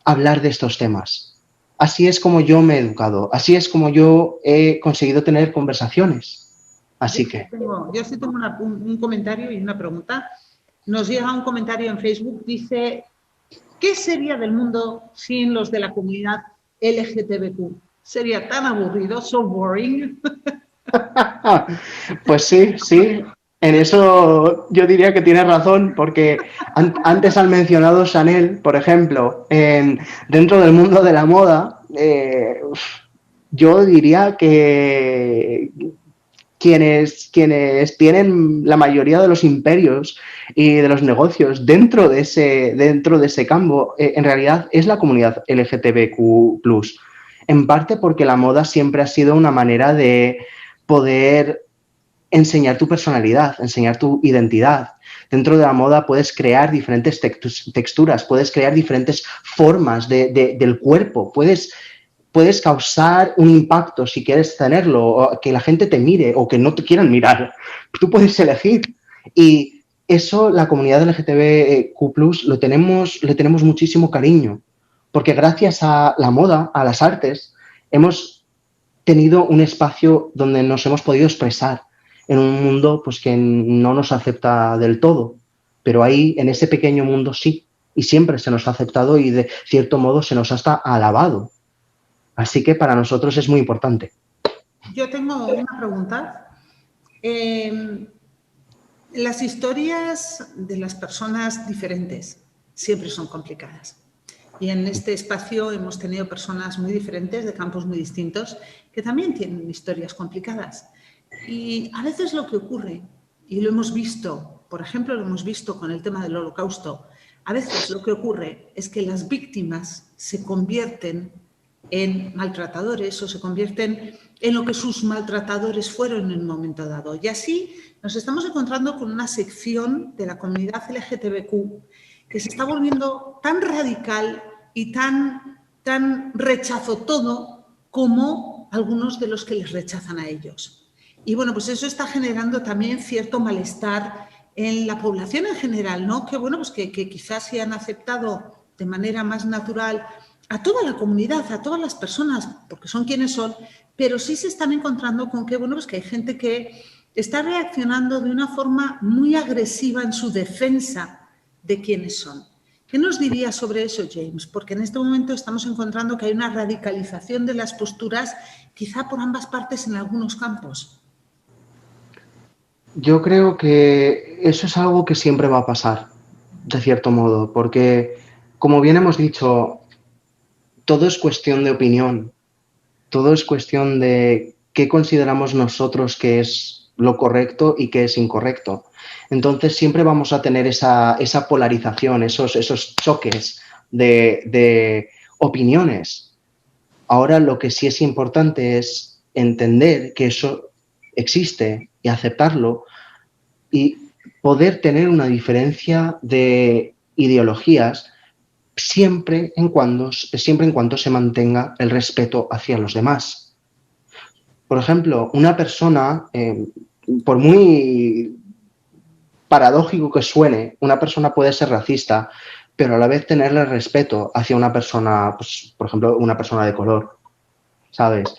hablar de estos temas. Así es como yo me he educado, así es como yo he conseguido tener conversaciones. Así que... Yo sí tengo un comentario y una pregunta. Nos llega un comentario en Facebook, dice, ¿qué sería del mundo sin los de la comunidad LGTBQ? Sería tan aburrido, so boring. Pues sí, sí. En eso yo diría que tienes razón, porque antes han mencionado Chanel, por ejemplo, dentro del mundo de la moda, yo diría que quienes tienen la mayoría de los imperios y de los negocios dentro de ese campo, en realidad es la comunidad LGTBQ+. En parte porque la moda siempre ha sido una manera de poder enseñar tu personalidad, enseñar tu identidad. Dentro de la moda puedes crear diferentes texturas, puedes crear diferentes formas del cuerpo, puedes causar un impacto si quieres tenerlo, o que la gente te mire o que no te quieran mirar. Tú puedes elegir. Y eso, la comunidad LGTBQ+, le tenemos muchísimo cariño, porque gracias a la moda, a las artes, hemos tenido un espacio donde nos hemos podido expresar en un mundo pues, que no nos acepta del todo. Pero ahí, en ese pequeño mundo, sí. Y siempre se nos ha aceptado y, de cierto modo, se nos ha hasta alabado. Así que para nosotros es muy importante. Yo tengo una pregunta. Las historias de las personas diferentes siempre son complicadas. Y en este espacio hemos tenido personas muy diferentes, de campos muy distintos, que también tienen historias complicadas. Y a veces lo que ocurre, y lo hemos visto, por ejemplo, lo hemos visto con el tema del Holocausto, a veces lo que ocurre es que las víctimas se convierten en maltratadores o se convierten en lo que sus maltratadores fueron en un momento dado. Y así nos estamos encontrando con una sección de la comunidad LGTBQ que se está volviendo tan radical y tan rechazo todo como algunos de los que les rechazan a ellos. Y bueno, pues eso está generando también cierto malestar en la población en general, ¿no? Que bueno, pues que quizás se han aceptado de manera más natural a toda la comunidad, a todas las personas, porque son quienes son, pero sí se están encontrando con que, bueno, pues que hay gente que está reaccionando de una forma muy agresiva en su defensa de quienes son. ¿Qué nos diría sobre eso, James? Porque en este momento estamos encontrando que hay una radicalización de las posturas, quizá por ambas partes en algunos campos. Yo creo que eso es algo que siempre va a pasar, de cierto modo, porque, como bien hemos dicho, todo es cuestión de opinión, todo es cuestión de qué consideramos nosotros que es lo correcto y qué es incorrecto. Entonces siempre vamos a tener esa polarización, esos choques de opiniones. Ahora lo que sí es importante es entender que eso existe y aceptarlo y poder tener una diferencia de ideologías siempre en cuanto se mantenga el respeto hacia los demás. Por ejemplo, una persona, por muy paradójico que suene, una persona puede ser racista, pero a la vez tenerle respeto hacia una persona, pues, por ejemplo, una persona de color. ¿sabes?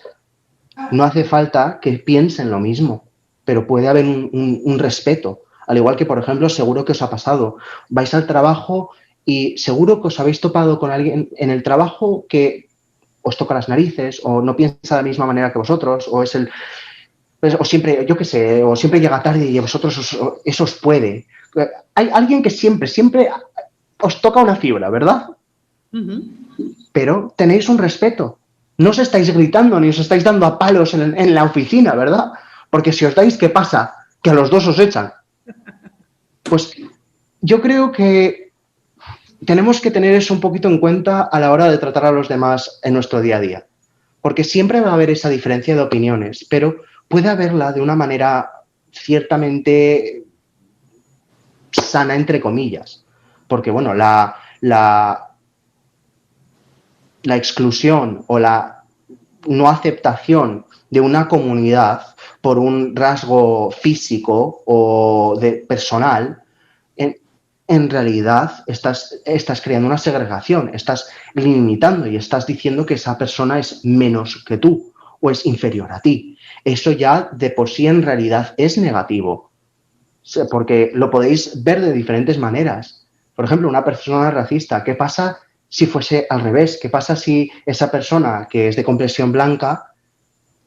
No hace falta que piensen lo mismo, pero puede haber un respeto. Al igual que, por ejemplo, seguro que os ha pasado. Vais al trabajo y seguro que os habéis topado con alguien en el trabajo que os toca las narices o no piensa de la misma manera que vosotros o es el... Pues, o siempre, yo qué sé, o siempre llega tarde y a vosotros eso os puede. Hay alguien que siempre os toca una fibra, ¿verdad? Pero tenéis un respeto. No os estáis gritando ni os estáis dando a palos en la oficina, ¿verdad? Porque si os dais, ¿qué pasa? Que a los dos os echan. Pues yo creo que tenemos que tener eso un poquito en cuenta a la hora de tratar a los demás en nuestro día a día. Porque siempre va a haber esa diferencia de opiniones, pero puede haberla de una manera ciertamente sana, entre comillas. Porque, bueno, la exclusión o la no aceptación de una comunidad por un rasgo físico o personal, en realidad estás creando una segregación, estás limitando y estás diciendo que esa persona es menos que tú o es inferior a ti. Eso ya de por sí en realidad es negativo, porque lo podéis ver de diferentes maneras. Por ejemplo, una persona racista, ¿qué pasa si fuese al revés? ¿Qué pasa si esa persona que es de complexión blanca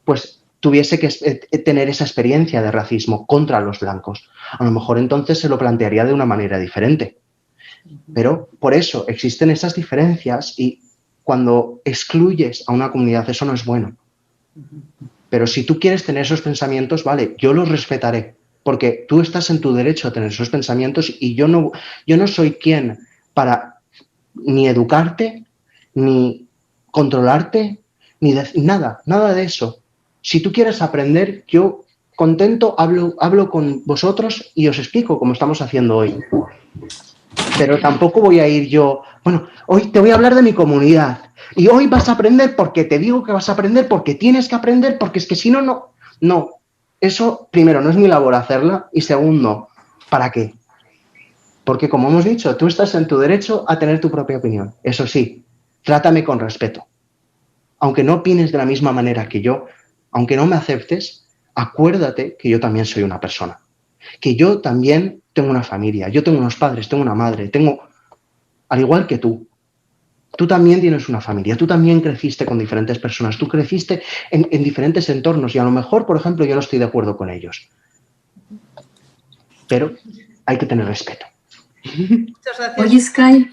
pues tuviese que tener esa experiencia de racismo contra los blancos? A lo mejor entonces se lo plantearía de una manera diferente. Pero por eso existen esas diferencias y cuando excluyes a una comunidad eso no es bueno. Pero si tú quieres tener esos pensamientos, vale, yo los respetaré, porque tú estás en tu derecho a tener esos pensamientos y yo no soy quien para ni educarte, ni controlarte, ni nada de eso. Si tú quieres aprender, yo contento hablo con vosotros y os explico como estamos haciendo hoy. Pero tampoco voy a ir yo, bueno, hoy te voy a hablar de mi comunidad y hoy vas a aprender porque te digo que vas a aprender, porque tienes que aprender, porque es que si no, no. No, eso primero no es mi labor hacerla y segundo, ¿para qué? Porque como hemos dicho, tú estás en tu derecho a tener tu propia opinión. Eso sí, trátame con respeto. Aunque no opines de la misma manera que yo, aunque no me aceptes, acuérdate que yo también soy una persona, que yo también tengo una familia, yo tengo unos padres, tengo una madre, al igual que tú también tienes una familia, tú también creciste con diferentes personas, tú creciste en diferentes entornos y a lo mejor, por ejemplo, yo no estoy de acuerdo con ellos, pero hay que tener respeto. Muchas gracias. Oye, Sky,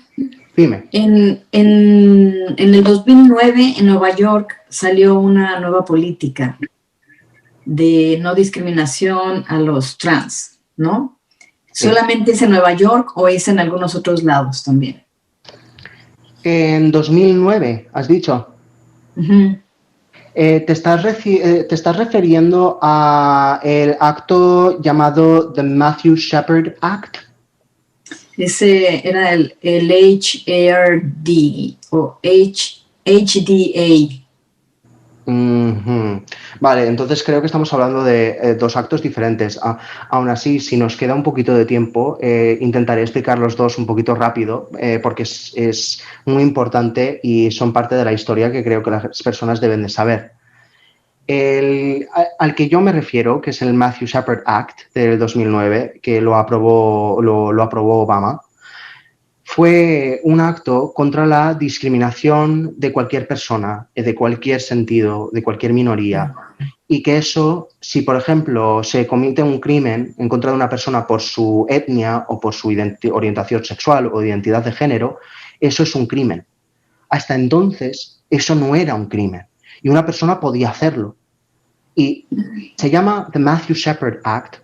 dime. En el 2009 en Nueva York salió una nueva política de no discriminación a los trans, ¿no? Sí. ¿Solamente es en Nueva York o es en algunos otros lados también? En 2009, has dicho. Uh-huh. ¿Te estás refiriendo a el acto llamado the Matthew Shepard Act? Ese era el HARD o HDA. Uh-huh. Vale, entonces creo que estamos hablando de dos actos diferentes. Aún así, si nos queda un poquito de tiempo, intentaré explicar los dos un poquito rápido, porque es muy importante y son parte de la historia que creo que las personas deben de saber. Al que yo me refiero, que es el Matthew Shepard Act del 2009, que lo aprobó Obama, fue un acto contra la discriminación de cualquier persona, de cualquier sentido, de cualquier minoría. Y que eso, si por ejemplo se comete un crimen en contra de una persona por su etnia o por su orientación sexual o identidad de género, eso es un crimen. Hasta entonces, eso no era un crimen. Y una persona podía hacerlo. Y se llama The Matthew Shepard Act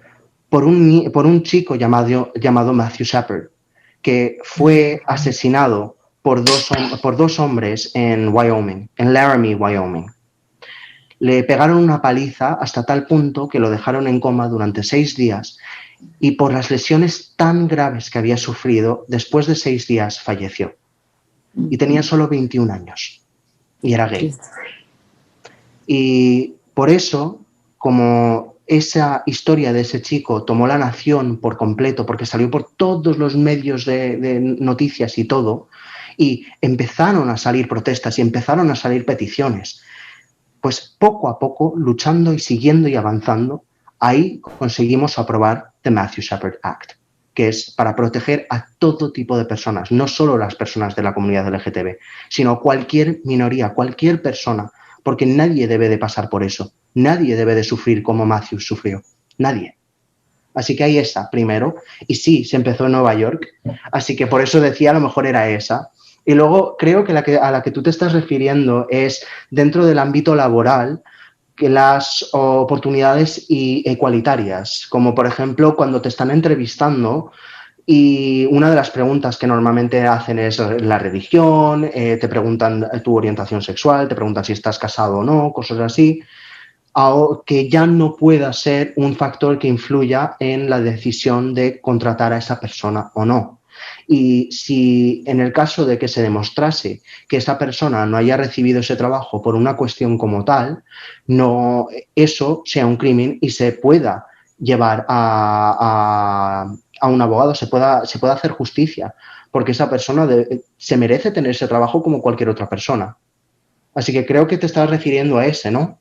por un chico llamado Matthew Shepard, que fue asesinado por dos hombres en Wyoming, en Laramie, Wyoming. Le pegaron una paliza hasta tal punto que lo dejaron en coma durante 6 días y por las lesiones tan graves que había sufrido, después de 6 días falleció. Y tenía solo 21 años y era gay. Y por eso, como esa historia de ese chico tomó la nación por completo, porque salió por todos los medios de noticias y todo, y empezaron a salir protestas y empezaron a salir peticiones, pues poco a poco, luchando y siguiendo y avanzando, ahí conseguimos aprobar The Matthew Shepard Act, que es para proteger a todo tipo de personas, no solo las personas de la comunidad LGTB, sino cualquier minoría, cualquier persona, porque nadie debe de pasar por eso, nadie debe de sufrir como Matthew sufrió, nadie. Así que ahí está, primero, y sí, se empezó en Nueva York, así que por eso decía a lo mejor era esa. Y luego creo que a la que tú te estás refiriendo es dentro del ámbito laboral, que las oportunidades igualitarias, como por ejemplo cuando te están entrevistando y una de las preguntas que normalmente hacen es la religión, te preguntan tu orientación sexual, te preguntan si estás casado o no, cosas así, que ya no pueda ser un factor que influya en la decisión de contratar a esa persona o no. Y si en el caso de que se demostrase que esa persona no haya recibido ese trabajo por una cuestión como tal, no eso sea un crimen y se pueda llevar a un abogado, se pueda hacer justicia, porque esa persona se merece tener ese trabajo como cualquier otra persona. Así que creo que te estás refiriendo a ese, ¿no?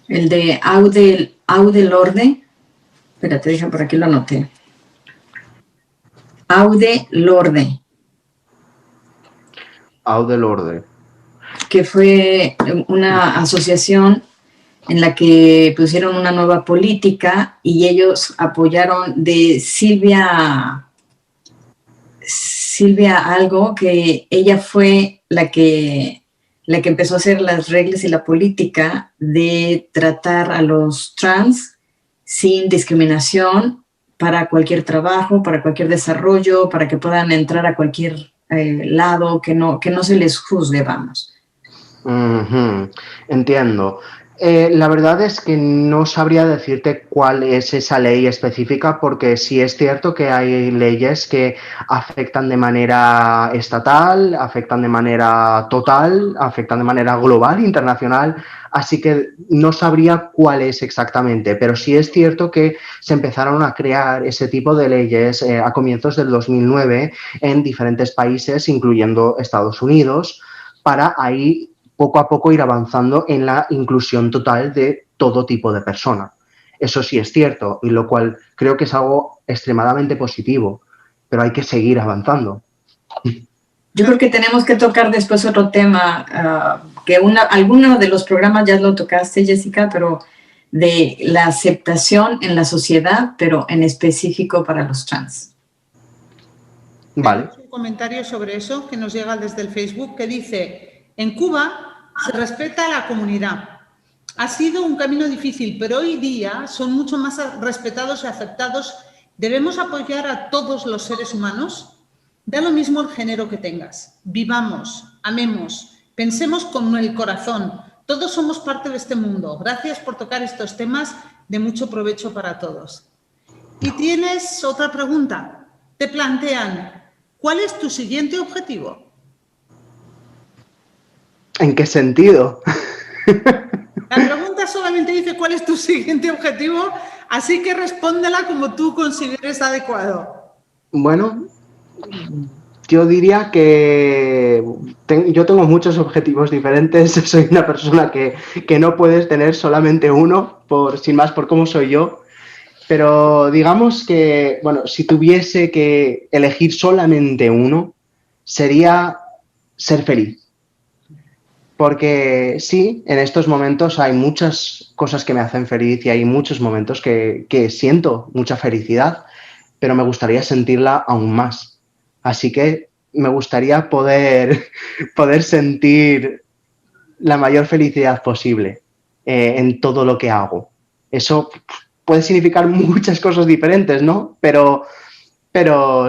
El de Aude Lorde. Espérate, deja, por aquí lo anoté. Aude Lorde. Aude Lorde. Que fue una asociación en la que pusieron una nueva política y ellos apoyaron de Silvia algo, que ella fue la que empezó a hacer las reglas y la política de tratar a los trans sin discriminación para cualquier trabajo, para cualquier desarrollo, para que puedan entrar a cualquier lado, que no se les juzgue, vamos. Entiendo. La verdad es que no sabría decirte cuál es esa ley específica, porque sí es cierto que hay leyes que afectan de manera estatal, afectan de manera total, afectan de manera global, internacional, así que no sabría cuál es exactamente, pero sí es cierto que se empezaron a crear ese tipo de leyes a comienzos del 2009 en diferentes países, incluyendo Estados Unidos, para ahí poco a poco ir avanzando en la inclusión total de todo tipo de persona. Eso sí es cierto, y lo cual creo que es algo extremadamente positivo, pero hay que seguir avanzando. Yo creo que tenemos que tocar después otro tema, que alguno de los programas ya lo tocaste, Jessica, pero de la aceptación en la sociedad, pero en específico para los trans. Vale. Tenemos un comentario sobre eso que nos llega desde el Facebook que dice: en Cuba se respeta a la comunidad. Ha sido un camino difícil, pero hoy día son mucho más respetados y aceptados. Debemos apoyar a todos los seres humanos. Da lo mismo el género que tengas. Vivamos, amemos, pensemos con el corazón. Todos somos parte de este mundo. Gracias por tocar estos temas de mucho provecho para todos. Y tienes otra pregunta. Te plantean: ¿cuál es tu siguiente objetivo? ¿En qué sentido? La pregunta solamente dice cuál es tu siguiente objetivo, así que respóndela como tú consideres adecuado. Bueno, yo diría que yo tengo muchos objetivos diferentes. Soy una persona que no puedes tener solamente uno, sin más por cómo soy yo. Pero digamos que, bueno, si tuviese que elegir solamente uno, sería ser feliz. Porque sí, en estos momentos hay muchas cosas que me hacen feliz y hay muchos momentos que siento mucha felicidad, pero me gustaría sentirla aún más. Así que me gustaría poder sentir la mayor felicidad posible en todo lo que hago. Eso puede significar muchas cosas diferentes, ¿no? Pero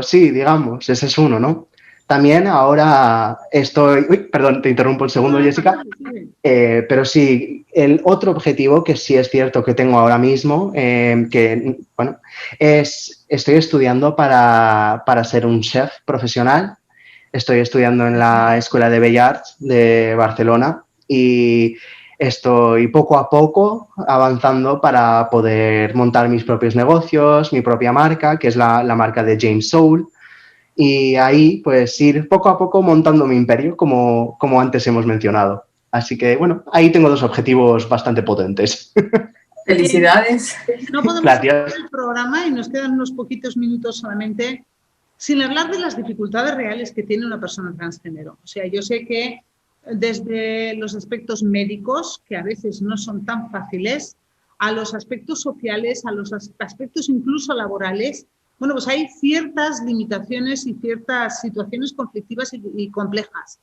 sí, digamos, ese es uno, ¿no? También ahora estoy... Uy, perdón, te interrumpo un segundo, Jessica. Pero sí, el otro objetivo que sí es cierto que tengo ahora mismo, estoy estudiando para ser un chef profesional. Estoy estudiando en la Escuela de Bellas Arts de Barcelona y estoy poco a poco avanzando para poder montar mis propios negocios, mi propia marca, que es la marca de James Soul. Y ahí, pues, ir poco a poco montando mi imperio, como antes hemos mencionado. Así que, bueno, ahí tengo dos objetivos bastante potentes. Felicidades. No podemos Gracias. acabar el programa y nos quedan unos poquitos minutos solamente sin hablar de las dificultades reales que tiene una persona transgénero. O sea, yo sé que desde los aspectos médicos, que a veces no son tan fáciles, a los aspectos sociales, a los aspectos incluso laborales, bueno, pues hay ciertas limitaciones y ciertas situaciones conflictivas y complejas.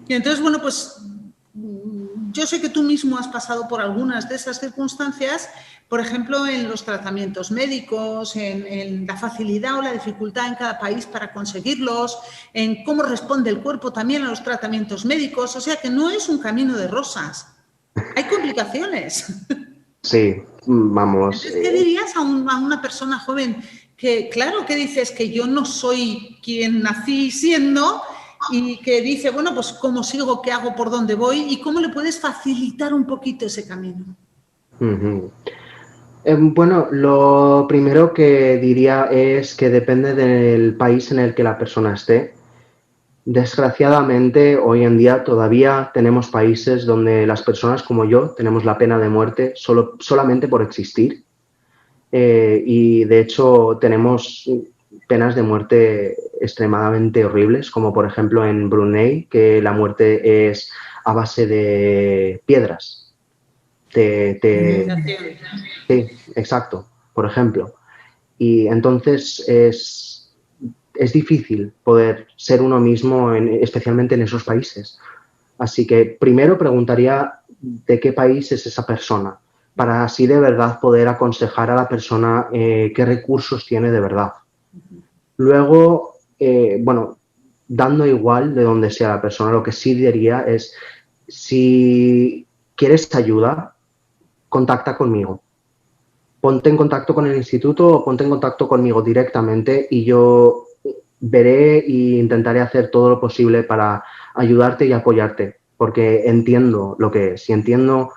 Y entonces, bueno, pues yo sé que tú mismo has pasado por algunas de esas circunstancias, por ejemplo, en los tratamientos médicos, en la facilidad o la dificultad en cada país para conseguirlos, en cómo responde el cuerpo también a los tratamientos médicos. O sea que no es un camino de rosas. Hay complicaciones. Sí, vamos. Entonces, ¿qué dirías a una persona joven que, claro, que dices que yo no soy quien nací siendo y que dice, bueno, pues cómo sigo, qué hago, por dónde voy y cómo le puedes facilitar un poquito ese camino? Bueno, lo primero que diría es que depende del país en el que la persona esté. Desgraciadamente, hoy en día todavía tenemos países donde las personas como yo tenemos la pena de muerte solamente por existir. Y de hecho tenemos penas de muerte extremadamente horribles, como por ejemplo en Brunei, que la muerte es a base de piedras. Sí, exacto, por ejemplo. Y entonces es difícil poder ser uno mismo, especialmente en esos países. Así que primero preguntaría de qué país es esa persona, para así de verdad poder aconsejar a la persona qué recursos tiene de verdad. Luego, bueno, dando igual de donde sea la persona, lo que sí diría es, si quieres ayuda, contacta conmigo. Ponte en contacto con el instituto o ponte en contacto conmigo directamente y yo veré e intentaré hacer todo lo posible para ayudarte y apoyarte, porque entiendo lo que es y entiendo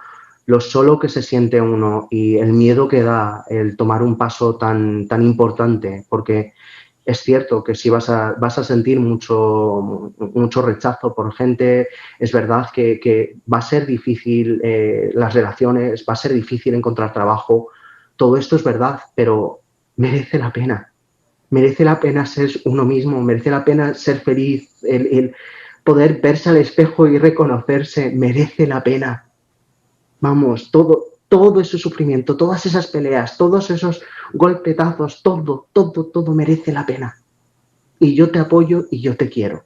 lo solo que se siente uno y el miedo que da el tomar un paso tan importante, porque es cierto que si vas a sentir mucho rechazo por gente, es verdad que va a ser difícil las relaciones, va a ser difícil encontrar trabajo, todo esto es verdad, pero merece la pena. Merece la pena ser uno mismo, merece la pena ser feliz, el poder verse al espejo y reconocerse, merece la pena. Vamos, todo ese sufrimiento, todas esas peleas, todos esos golpetazos, todo merece la pena. Y yo te apoyo y yo te quiero.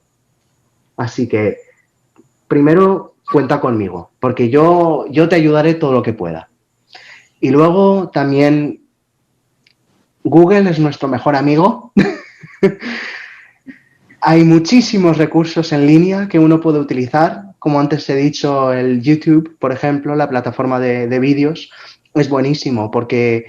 Así que, primero, cuenta conmigo, porque yo te ayudaré todo lo que pueda. Y luego también, Google es nuestro mejor amigo. Hay muchísimos recursos en línea que uno puede utilizar. Como antes he dicho, el YouTube, por ejemplo, la plataforma de vídeos, es buenísimo porque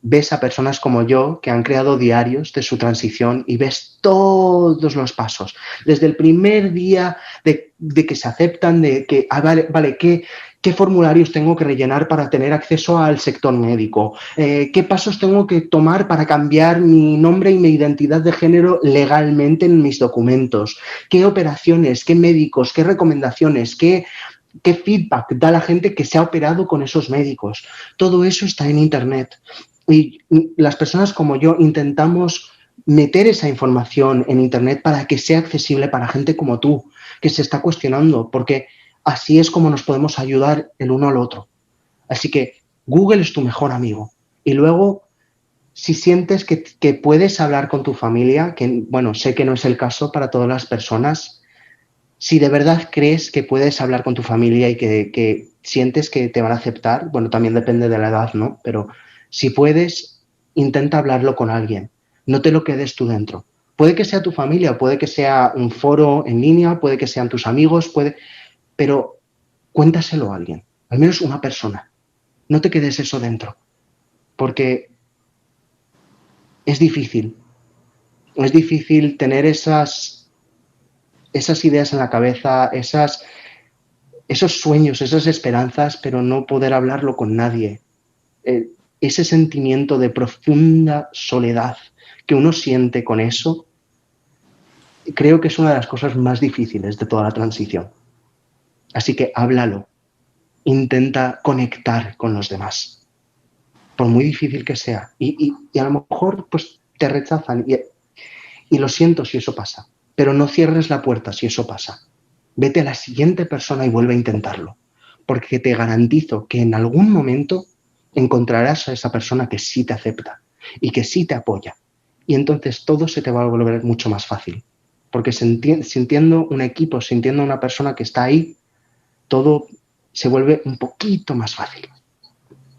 ves a personas como yo que han creado diarios de su transición y ves todos los pasos. Desde el primer día de que se aceptan, de que, vale, ¿qué formularios tengo que rellenar para tener acceso al sector médico? ¿Qué pasos tengo que tomar para cambiar mi nombre y mi identidad de género legalmente en mis documentos? ¿Qué operaciones, qué médicos, qué recomendaciones, qué feedback da la gente que se ha operado con esos médicos? Todo eso está en Internet. Y las personas como yo intentamos meter esa información en Internet para que sea accesible para gente como tú, que se está cuestionando, porque así es como nos podemos ayudar el uno al otro. Así que Google es tu mejor amigo. Y luego, si sientes que puedes hablar con tu familia, que bueno, sé que no es el caso para todas las personas, si de verdad crees que puedes hablar con tu familia y que sientes que te van a aceptar, bueno, también depende de la edad, ¿no? Pero si puedes, intenta hablarlo con alguien. No te lo quedes tú dentro. Puede que sea tu familia, puede que sea un foro en línea, puede que sean tus amigos, pero cuéntaselo a alguien, al menos una persona. No te quedes eso dentro, porque es difícil. Es difícil tener esas ideas en la cabeza, esos sueños, esas esperanzas, pero no poder hablarlo con nadie. Ese sentimiento de profunda soledad que uno siente con eso, creo que es una de las cosas más difíciles de toda la transición. Así que háblalo, intenta conectar con los demás, por muy difícil que sea. Y a lo mejor pues te rechazan y lo siento si eso pasa, pero no cierres la puerta si eso pasa. Vete a la siguiente persona y vuelve a intentarlo, porque te garantizo que en algún momento encontrarás a esa persona que sí te acepta y que sí te apoya. Y entonces todo se te va a volver mucho más fácil, porque sintiendo un equipo, sintiendo una persona que está ahí, todo se vuelve un poquito más fácil.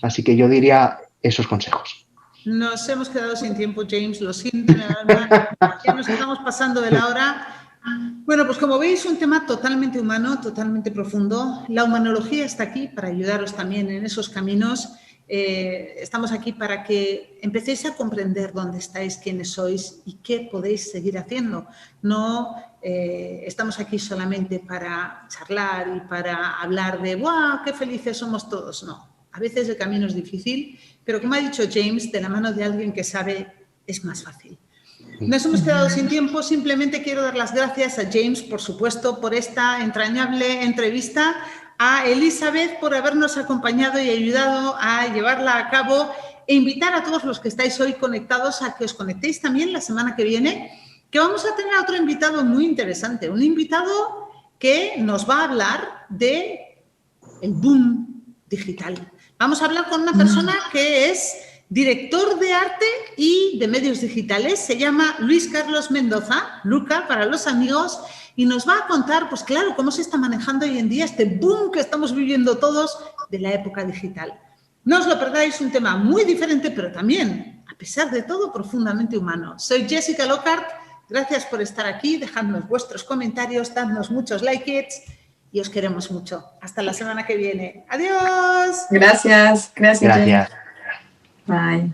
Así que yo diría esos consejos. Nos hemos quedado sin tiempo, James, lo siento en el alma, ya nos estamos pasando de la hora. Bueno, pues como veis, un tema totalmente humano, totalmente profundo. La humanología está aquí para ayudaros también en esos caminos. Estamos aquí para que empecéis a comprender dónde estáis, quiénes sois y qué podéis seguir haciendo. No estamos aquí solamente para charlar y para hablar de ¡guau, qué felices somos todos! No, a veces el camino es difícil, pero como ha dicho James, de la mano de alguien que sabe es más fácil. Nos hemos quedado sin tiempo, simplemente quiero dar las gracias a James, por supuesto, por esta entrañable entrevista, a Elizabeth por habernos acompañado y ayudado a llevarla a cabo e invitar a todos los que estáis hoy conectados a que os conectéis también la semana que viene, que vamos a tener a otro invitado muy interesante, un invitado que nos va a hablar de el boom digital. Vamos a hablar con una persona que es director de arte y de medios digitales, se llama Luis Carlos Mendoza, Luca para los amigos, y nos va a contar, pues claro, cómo se está manejando hoy en día este boom que estamos viviendo todos de la época digital. No os lo perdáis, un tema muy diferente, pero también, a pesar de todo, profundamente humano. Soy Jessica Lockhart, gracias por estar aquí, dejadnos vuestros comentarios, dadnos muchos likes y os queremos mucho. Hasta la semana que viene. ¡Adiós! Gracias. Gracias. Bye.